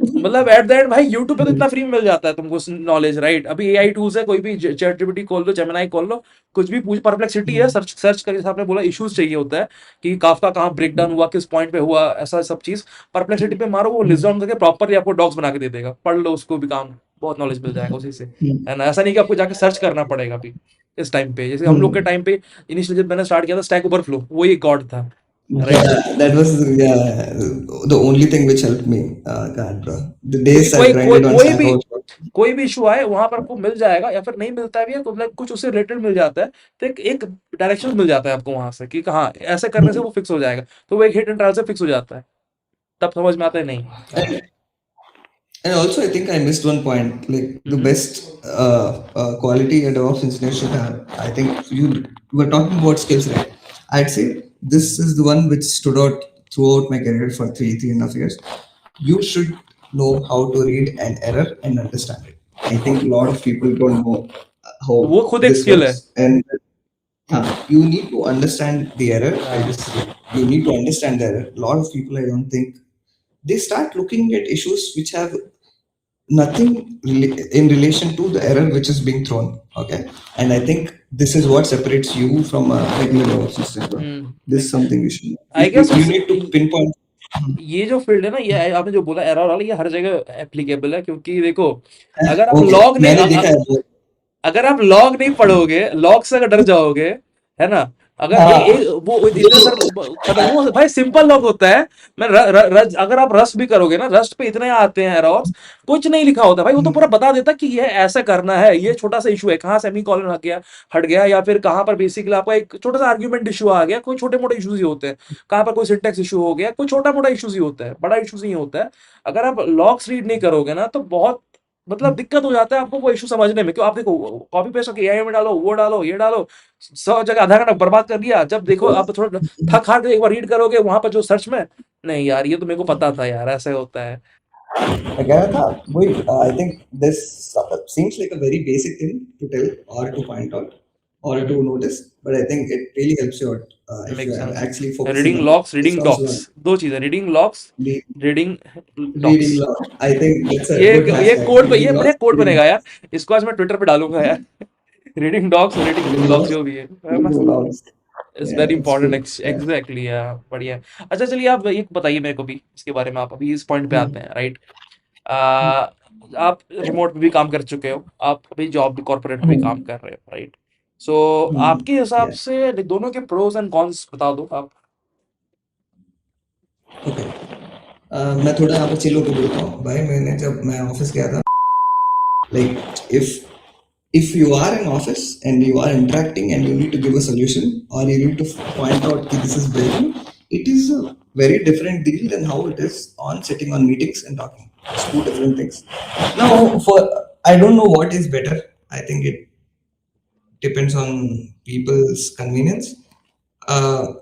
मतलब एट द एंड भाई, यूट्यूब पे तो इतना फ्री में मिल जाता है तुमको नॉलेज, राइट। अभी एआई टूल्स है, कोई भी चैट जीपीटी खोल लो, जेमिनाई खोल लो, कुछ भी पूछ, परप्लेक्सिटी है, सर्च सर्च करके, जैसे आपने बोला इश्यूज चाहिए होता है कि काफका कहाँ ब्रेक डाउन हुआ, किस पॉइंट पे हुआ, ऐसा सब चीज परप्लेक्सिटी पे मारो, वो लिस्ट डाउन करके प्रॉपरली आपको डॉक्स बना के दे देगा, पढ़ लो उसको भी, काम बहुत नॉलेज मिल जाएगा उसी से, है ना। ऐसा नहीं कि आपको जाके सर्च करना पड़ेगा अभी इस टाइम पे, जैसे हम लोग के टाइम पे इनिशियली जब मैंने स्टार्ट किया था, स्टैक ओवरफ्लो वो एक गॉड था, right. yeah, that was yeah, the only thing which helped me. God, bro. The क्योंकि days I कोई कोई grinded on कोई Stack भी Overflow. कोई भी इशू आए वहां पर आपको मिल जाएगा, या फिर नहीं मिलता भी है तो like कुछ उससे रिलेटेड मिल जाता है, तो एक डायरेक्शन मिल जाता है आपको वहां से कि हाँ ऐसे करने से वो फिक्स हो जाएगा, तो वो एक हिट एंड ट्रायल से फिक्स हो जाता है, तब समझ में आता है नहीं। And, and also, I think I missed one point. Like the hmm, best quality a DevOps engineer should have. I think you were talking about skills, right? I'd say this is the one which stood out throughout my career for 3.5 years. You should know how to read an error and understand it. I think a lot of people don't know how वो खुद एक this skill है, works, and you need to understand the error. I हाँ, just you need to understand the error. A lot of people, I don't think, they start looking at issues which have nothing in relation to the error which is being thrown. Okay, and I think this is what separates you from a regular DevOps system. This is something you should know. I guess You need to pinpoint. ये जो field है ना, ये आपने जो बोला error वाला, ये हर जगह एप्लीकेबल है, क्योंकि देखो अगर आप ओके, लॉग नहीं मैंने देखा है वो. अगर आप लॉग नहीं पढ़ोगे, लॉग से अगर डर जाओगे, है ना, अगर हाँ. वो इतने सर पता वो भाई सिंपल लॉग होता है। मैं अगर आप रस्ट भी करोगे ना, रस्ट पे इतने आते हैं एरर्स, कुछ नहीं लिखा होता भाई, वो तो पूरा बता देता कि ये ऐसा करना है, ये छोटा सा इशू है, कहाँ सेमी कॉलन हट गया, या फिर कहाँ पर बेसिकली आपका एक छोटा सा आर्ग्यूमेंट इशू आ गया, कोई छोटे मोटे इश्यूज ही होते हैं, कहाँ पर कोई सिंटेक्स इशू हो गया, कोई छोटा मोटा इशूज ही होता है, बड़ा इशूज नहीं होता है। अगर आप लॉग्स रीड नहीं करोगे ना, तो बहुत मतलब दिक्कत हो जाता है आपको वो इशू समझने में। क्यों, आप देखो कॉपी पेस्ट करके एआई में डालो, वो डालो, ये डालो, सब जगह आधा घंटा बर्बाद कर दिया, जब देखो आप थोड़ा थक हार के एक बार रीड करोगे वहां पर जो सर्च में, नहीं यार ये तो मेरे को पता था यार, ऐसे होता है। मैं कह रहा था वही. I think this seems like a very basic thing to tell or to point out or to notice, but I think it really helps you out if make you are sense. actually focusing reading on it. Logs, This reading was docs, one. दो चीजें, reading logs, The reading docs. reading log. I think that's a good ये hashtag. Code पे, ये Reading बढ़िया logs, code reading बनेगा यार, इसको आज मैं ट्विटर पे डालूंगा यार। Reading docs, reading logs, logs, जो भी है ना, reading logs. Is Yeah, very it's important, true. Yeah. Exactly यार, बढ़िया। अच्छा चलिए, आप ये बताइए मेरे को भी इसके बारे में, आप अभी इस पॉइंट पे आते Hmm. हैं, राइट। आप रिमोट पे भी काम कर चुके हो, आप अभी जॉब भी कॉर्पोरेट में भी काम Hmm. कर रहे हो, राइट। सो Hmm. आपके हिसाब Yeah. से दोनों के प्रोज एंड कॉन्स बता दो आप। Okay. मैं थोड़ा यहाँ पर चिल होकर बोलता हूँ भाई. मैंने जब मैं ऑफिस गया था, like if you are in office and you are interacting and you need to give a solution or you need to point out that this is breaking, it is a very different deal than how it is on sitting on meetings and talking. It's two different things. Now, for I don't know what is better. I think it depends on people's convenience.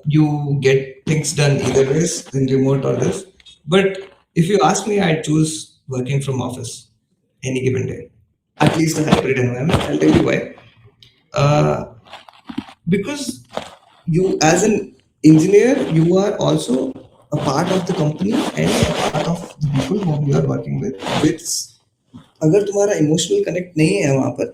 You get things done either ways in remote or this. But if you ask me, I'd choose working from office any given day, at least a hybrid environment. I'll tell you why. Uh, because you, as an engineer, you are also a part of the company and a part of the people whom you are working with. अगर तुम्हारा emotional connect नहीं है वहां पर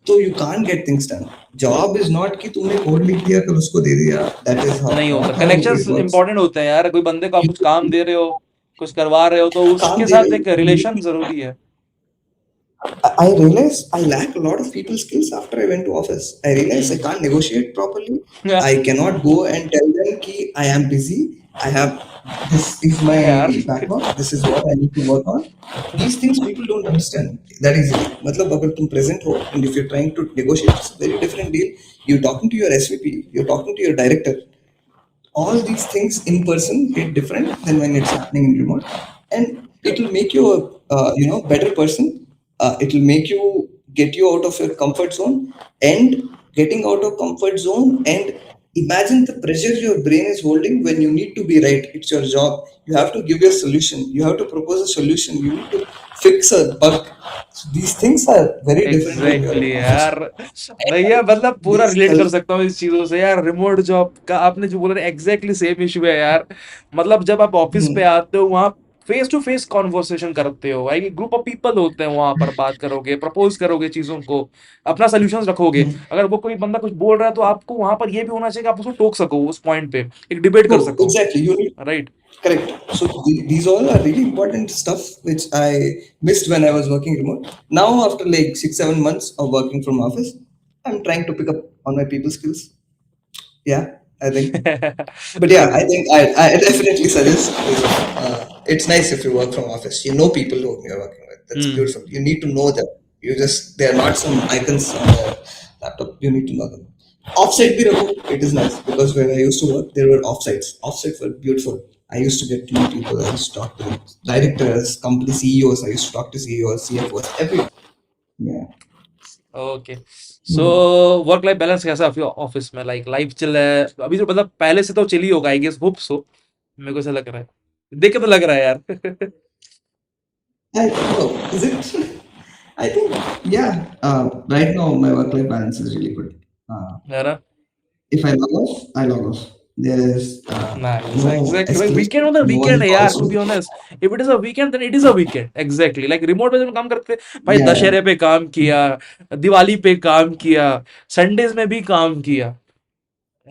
तो you can't get things done job is not कि तुमने code लिख दिया कल उसको दे दिया दैट इज नहीं होता, not how connections it works important होते हैं यार। कोई बंदे को आप कुछ काम दे रहे हो, कुछ करवा रहे हो, तो काम उसके दे साथ रहे एक हो रिलेशन जरूरी है। I realized I lack a lot of people skills after I went to office. I realized I can't negotiate properly. I cannot go and tell them ki I am busy. I have this is यार my backlog. This is what I need to work on. These things people don't understand that easily. मतलब अगर तुम present हो and if you're trying to negotiate, it's a very different deal. You're talking to your SVP. You're talking to your director. All these things in person hit different than when it's happening in remote, and it will make you a better person. It will make you get you out of your comfort zone, and getting out of comfort zone, and imagine the pressure your brain is holding when you need to be right. It's your job. You have to give a solution. You have to propose a solution. You need to fix a bug. So these things are very different when you're exactly in office. यार। भैया मतलब पूरा These relate कर सकता हूँ इस चीजों से यार। रिमोट जॉब का आपने जो बोला, एग्जैक्टली सेम इशू है यार। मतलब जब आप ऑफिस पे आते हो, वहाँ फेस टू फेस कॉन्वर्सेशन करते हो भाई, ग्रुप ऑफ पीपल होते हैं, वहां पर बात करोगे, प्रपोज करोगे चीजों को, अपना सोल्यूशन रखोगे। अगर वो कोई बंदा कुछ बोल रहा है तो आपको वहां पर ये भी होना चाहिए कि आप उसको टोक सको, उस पॉइंट पे एक डिबेट कर so सको। exactly you need right. correct. So these all are really important stuff which I missed when I was working remote. Now after like 6 7 months of working from office, I'm trying to pick up on my people skills. Yeah, I think. But yeah, I think I definitely suggest it's nice if you work from office. You know people who you're working with. That's hmm. beautiful. You need to know them. You just they're not some icons on the laptop. You need to know them. Offsite bhi rakho. It is nice because when I used to work, there were offsites. Offsites were beautiful. I used to get to know people. I used to talk to directors, company CEOs. I used to talk to CEOs, CFOs, everyone. Yeah. Okay. So work life balance कैसा है office में? Like life chill है अभी तो? मतलब पहले से तो चिल ही होगा आई गेस, होप सो। मेरे को ऐसा लग रहा है, देख के तो लग रहा है यार। I oh, is it? I think yeah. Right now, my work-life balance is really good. है ना? If I log off, I log off. There's nice, no exactly भाई। escalation. वीकेंड मतलब No वीकेंड one है यार, calls to be you. Honest. If it is a weekend then it is a weekend, exactly. Like remote में जब हम काम करते हैं भाई, Yeah, दशहरे पे काम किया, दिवाली पे काम किया, संडेज में भी काम किया,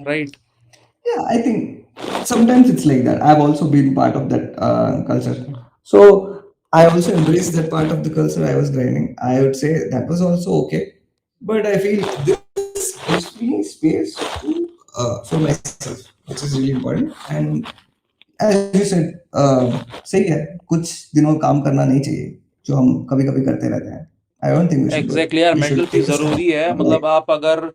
right. yeah. I think sometimes it's like that. I've also been part of that culture, so I also embraced that part of the culture. I was grinding. I would say that was also okay, but I feel this gives me space to for myself, which is really important. And as you said, सही है कुछ दिनों काम करना नहीं चाहिए जो हम कभी कभी करते रहते हैं I don't think we should do it exactly यार, we mental should peace take a जरूरी है। स्टैंड मतलब लाइक आप अगर,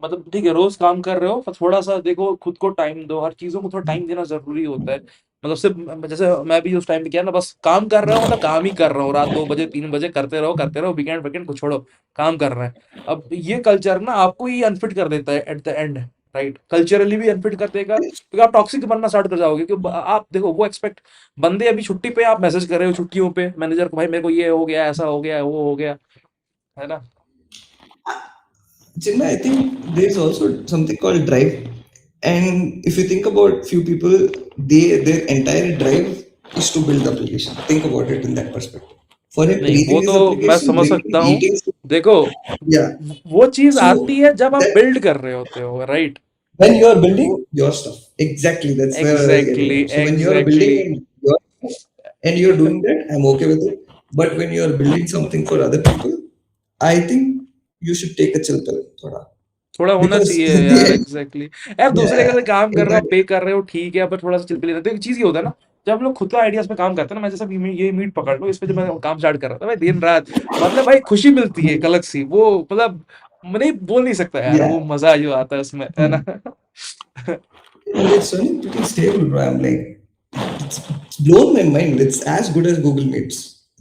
मतलब ठीक है रोज काम कर रहे हो, पर थोड़ा सा देखो खुद को टाइम दो, हर चीजों को थोड़ा टाइम देना जरूरी होता है। मतलब सिर्फ जैसे मैं भी उस टाइम पे किया ना, बस काम कर रहा हूँ, मतलब काम ही कर रहा हूँ, रात 2 बजे 3 बजे करते रहो, वीकेंड वीकेंड को छोड़ो, काम कर रहे हैं। अब ये कल्चर ना आपको ही अनफिट कर देता है eight the and, right. Culturally भी अनफिट कर देगा, क्योंकि आप टॉक्सिक बनना स्टार्ट कर जाओगे। क्योंकि आप देखो वो एक्सपेक्ट, बंदे अभी छुट्टी पे, आप मैसेज कर रहे हो छुट्टियों पे मैनेजर को, भाई मेरे को ये हो गया, ऐसा हो गया, वो हो गया, है ना? Chinna, I think there's also something called drive. And if you think about few people, their entire drive is to build the application. Think about it in that perspective. For him, नहीं वो creating तो this मैं application, समझ bringing सकता हूँ। details, देखो yeah. वो चीज So आती है जब आप that बिल्ड कर रहे होते हो, right. when you are building your stuff, exactly that's where I was getting exactly at. So when you are exactly. building your stuff and you're doing that, I'm okay with it. But when you are building something for other people, I think you should take a chill pill, thoda. थोड़ा होना Because चाहिए in the यार, end, exactly यार। दूसरे के yeah, लिए काम कर रहे हो, exactly. पे कर रहे हो, ठीक है, पर थोड़ा सा चिल पे लेना। तो एक चीज ये होता है ना, जब हम लोग खुद का आइडियाज पे काम करते हैं ना, मैं जैसे ये मीट पकड़ लो, इस पे जब मैं काम स्टार्ट कर रहा था भाई, दिन रात, मतलब भाई खुशी मिलती है एक अलग सी, वो मतलब मैं नहीं बोल नहीं सकता यार, वो Yeah. मजा जो आता है उसमें, है ना? And it's running pretty stable, bro. I'm like, it's blown my mind. It's as good as Google Meets.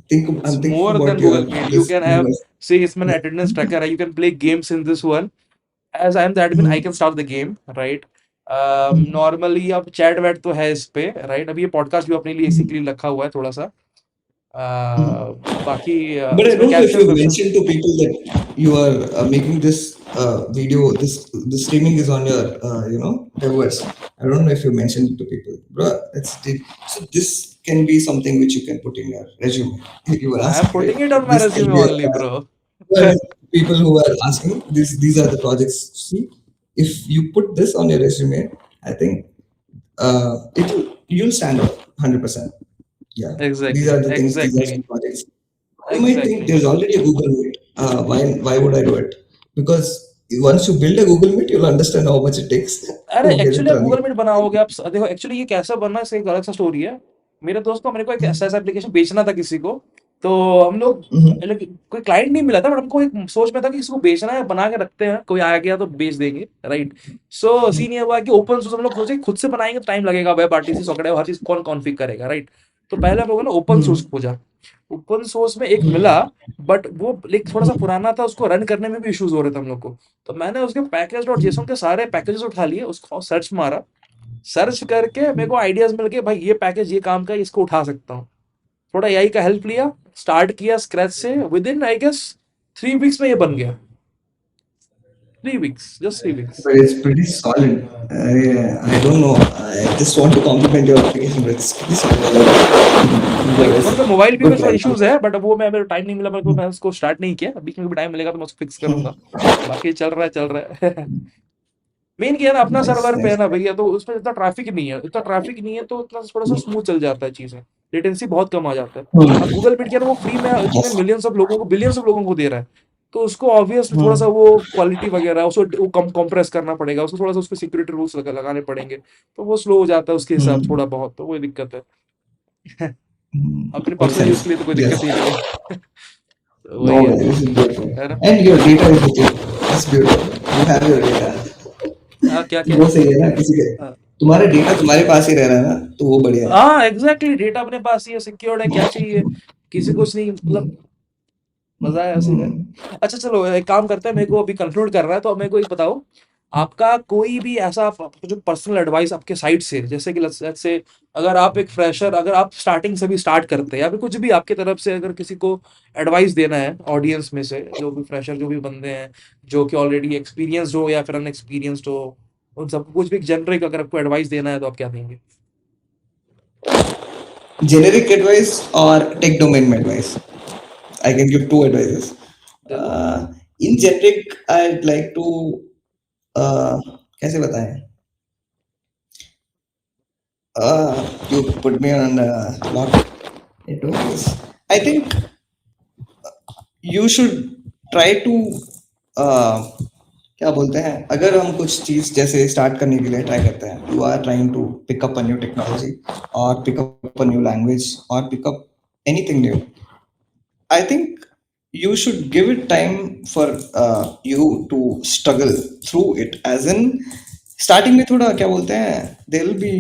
It's I'm thinking more than about Google your Meet. You this can have, universe. say इसमें Yeah. attendance tracker है, you can play games in this one. As I am the admin, I can start the game, right? Normally अब chat VAT तो है इस पे, right? अभी ये podcast भी अपने लिए इसी के लिए रखा हुआ है थोड़ा सा। बाकी But I इसमें don't know if caption you वेप्शन। mentioned to people that you are making this video, this streaming is on your, device. I don't know if you mentioned it to people, bro. So this can be something which you can put in your resume. You were I am asking, right? Putting it on my This can resume be only, bro. I mean, people who are asking these are the projects. See, if you put this on your resume, I think you'll stand out 100%. Yeah, these Exactly, are the things. These are exactly, some projects. You might think exactly. there's already a Google Meet. Why would I do it? Because once you build a Google Meet, you'll understand how much it takes अरे to get it actually आप running. Google meet बनाओगे, आप देखो actually ये कैसा बनना है, इसका एक अलग सा स्टोरी है। मेरे दोस्त को, मेरे को एक ऐसा ऐसा एप्लीकेशन बेचना था किसी को। तो हम लोग Mhm. मतलब कोई क्लाइंट नहीं मिला था, बट हमको एक सोच में था कि इसको बेचना है, बना के रखते हैं, कोई आ गया तो बेच देंगे, राइट? सो सीन ये हुआ कि ओपन सोर्स हम लोग सोचे खुद से बनाएंगे तो टाइम लगेगा, वेब आरटीसी सॉकेट हर चीज कौन कॉन्फ़िग करेगा, राइट? तो पहले हम लोगों ने ओपन सोर्स Mhm. खोजा। ओपन सोर्स में एक मिला, बट वो लाइक थोड़ा सा पुराना था, उसको रन करने में भी इश्यूज हो रहे थे हम लोग को। तो मैंने उसके पैकेज डॉट जेसोन के सारे पैकेजेस उठा लिए, उसको सर्च मारा। सर्च करके मेरे को आइडियाज मिल गए, भाई ये पैकेज ये काम का है, इसको उठा सकता हूँ। थोड़ा एआई का हेल्प लिया, स्टार्ट किया स्क्रैच से, within I guess 3 weeks में ये बन गया। 3 weeks, just 3 weeks. But it's pretty solid. I don't know. I just want to compliment your application, but it's pretty solid. Like थोड़ा सा मोबाइल भी में Good थोड़ा plan. इश्यूज है, बट वो मैं, मेरे टाइम नहीं मिला, मेरे को, मैं उसको स्टार्ट नहीं किया। बीच में भी टाइम मिलेगा तो मैं उसको फिक्स करूंगा। बाकी चल रहा है, चल रहा है। मेन क्या है ना, अपना Nice, सर्वर पे है nice. ना भैया, तो उसमें इतना ट्रैफिक नहीं है, इतना ट्रैफिक नहीं है, तो इतना थोड़ा सा स्मूथ चल जाता है चीजें। लेटेंसी बहुत कम आ जाता है। अब Hmm. गूगल मीट क्या है ना, वो फ्री में इतने Yes. मिलियंस ऑफ लोगों को, बिलियंस ऑफ लोगों को दे रहा है। तो उसको ऑब्वियसली थोड़ा सा Hmm. वो क्वालिटी वगैरह उसको वो कम कंप्रेस करना पड़ेगा, उसको थोड़ा सा उसके सिक्योरिटी रूल्स लगाने पड़ेंगे। तो वो स्लो हो जाता है उसके हिसाब से Hmm. थोड़ा बहुत, तो वो दिक्कत है। अपने Makes पर्सनल यूज sense. के लिए तो कोई दिक्कत Yes. नहीं है। तो वही No है। way. This is beautiful. है ना? And your data is with you. That's beautiful. You have your data. हाँ, क्या क्या? वो सही है ना किसी के हाँ, तुम्हारा डेटा तुम्हारे पास ही रह रहा है ना तो वो बढ़िया है. हाँ, एग्जैक्टली, डेटा अपने पास ही है, सिक्योर्ड है, क्या चाहिए? किसी कुछ नहीं, मतलब मजा है ऐसे में। अच्छा चलो, एक काम करते हैं, मेरे को अभी कंक्लूड करना है, तो अब मेरे को एक बताओ, आपका कोई भी ऐसा जो पर्सनल एडवाइस आपके साइड से, जैसे कि लेट्स से, अगर आप एक फ्रेशर, अगर आप स्टार्टिंग से भी स्टार्ट करते हैं, या फिर कुछ भी आपकी तरफ से अगर किसी को एडवाइस देना है ऑडियंस में से, जो भी फ्रेशर, जो भी बंदे हैं, जो कि ऑलरेडी एक्सपीरियंस्ड हो या फिर अनएक्सपीरियंस्ड हो, उन सबको कुछ भी जेनरिक अगर आपको एडवाइस देना है, तो आप क्या देंगे? Generic advice or tech domain advice? I can give two advices. दे दो। In generic, I'd like to कैसे बताएं? You put me on lock. It was. I think you should try to क्या बोलते हैं अगर हम कुछ चीज जैसे स्टार्ट करने के लिए ट्राई करते हैं you are trying to pick up a new technology और pick up a new language और pick up anything new. I think you should give it time for you to struggle through it. As in, starting में थोड़ा क्या बोलते हैं there will be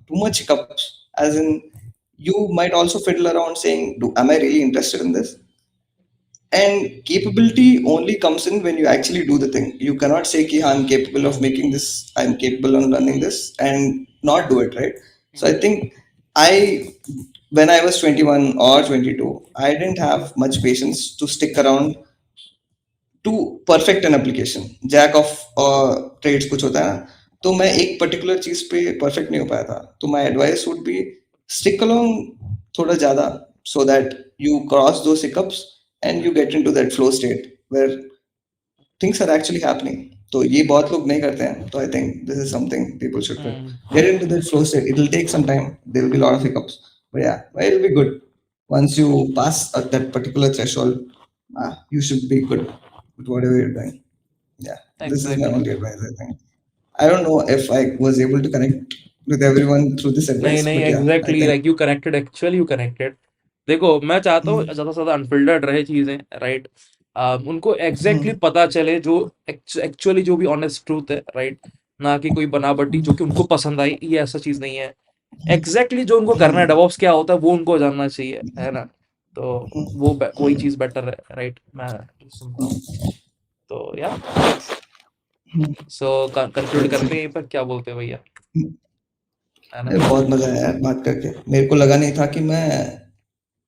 too much hiccups. As in, you might also fiddle around saying, am I really interested in this? And capability only comes in when you actually do the thing. You cannot say, ki, I'm capable of hmm, making this, I'm capable of running this, and not do it, right? So I hmm, think I, when I was 21 or 22, I didn't have much patience to stick around to perfect an application jack of trades कुछ होता है ना. तो मैं एक particular चीज पे perfect नहीं हो पाया था तो my advice would be stick along थोड़ा ज्यादा सो दैट यू क्रॉस दो hiccups and you get into that flow state where things are actually happening. तो ये बहुत लोग नहीं करते हैं तो I think this is something people should hmm, get into that flow state. It will take some time there will be lot of hiccups but yeah it will be good once you pass that particular threshold. You should be good with whatever you're doing. Yeah, this is my exactly. only advice. I think I don't know if I was able to connect with everyone through this नहीं advice, नहीं, but yeah, I exactly, think. Like you connected, actually you connected. देखो, मैं चाहता हूँ Hmm. ज़्यादा से ज़्यादा unfiltered रहे चीज़ें, राइट? उनको एग्ज़ैक्टली Hmm. पता चले जो एक्चुअली जो भी ऑनेस्ट ट्रूथ है, राइट? ना कि कोई बनावटी जो कि उनको पसंद आई, ये ऐसा चीज़ नहीं है। एग्ज़ैक्टली जो उनको करना है, Hmm. डेवऑप्स क्या होता है, वो उनको जानना चाहिए, है ना? तो वो वही चीज़ बेटर है, राइट? मैं सुनता हूँ। तो या, थैंक्स। सो कंक्लूड करते हैं यहीं पर, क्या बोलते हैं भैया, है ना? बहुत मजा आया यार बात करके। मेरे को लगा नहीं था कि मैं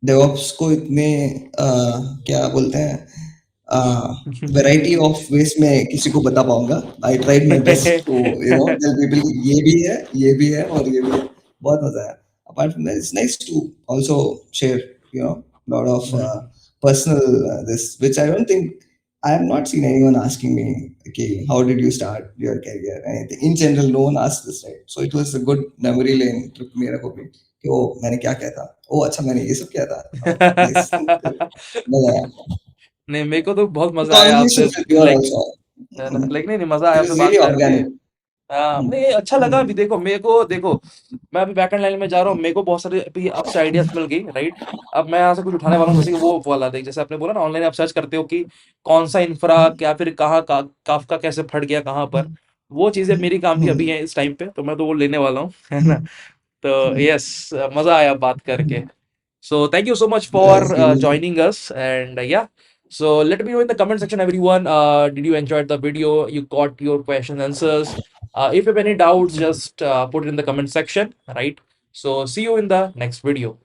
डेवऑप्स को इतने क्या बोलते हैं वैरायटी ऑफ वेज में किसी को बता पाऊंगा। I tried my best to tell people ये भी है और ये भी है। बहुत मजा आया। Apart from that it's nice to also share lot of personal this which I don't think I have not seen anyone asking me, okay, how did you start your career? Anything. In general, no one asks this, right? So it was a good memory lane trip मेरा को भी कि ओ मैंने क्या किया था, ओ अच्छा मैंने ये सब किया था, नाइस मजा आया। नहीं, मेरे को तो बहुत The मजा आया आपसे, conversation felt pure like, also. है ना, लाइक, नहीं नहीं, मजा आया It आपसे was बात really करके। organic. हाँ, नहीं अच्छा लगा अभी। देखो मेरे को, देखो मैं अभी बैकएंड लाइन में जा रहा हूँ, मेरे को बहुत सारे अभी आपसे आइडियाज मिल गई, राइट? अब मैं यहाँ से कुछ उठाने वाला हूँ, जैसे कि वो वाला देख, जैसे आपने बोला ना, ऑनलाइन आप सर्च करते हो कि कौन सा इंफ्रा, क्या फिर कहाँ का काफका कैसे फट गया कहाँ पर, वो चीजें मेरी काम की अभी हैं इस टाइम पे, तो मैं तो वो लेने वाला हूँ, है ना? तो यस, मजा आया बात करके। So thank you so much for Yes, really. joining us, and yeah. So let me know in the comment section, everyone. Did you enjoy the video? You got your question answers. If you have any doubts, just put it in the comment section, right? So see you in the next video.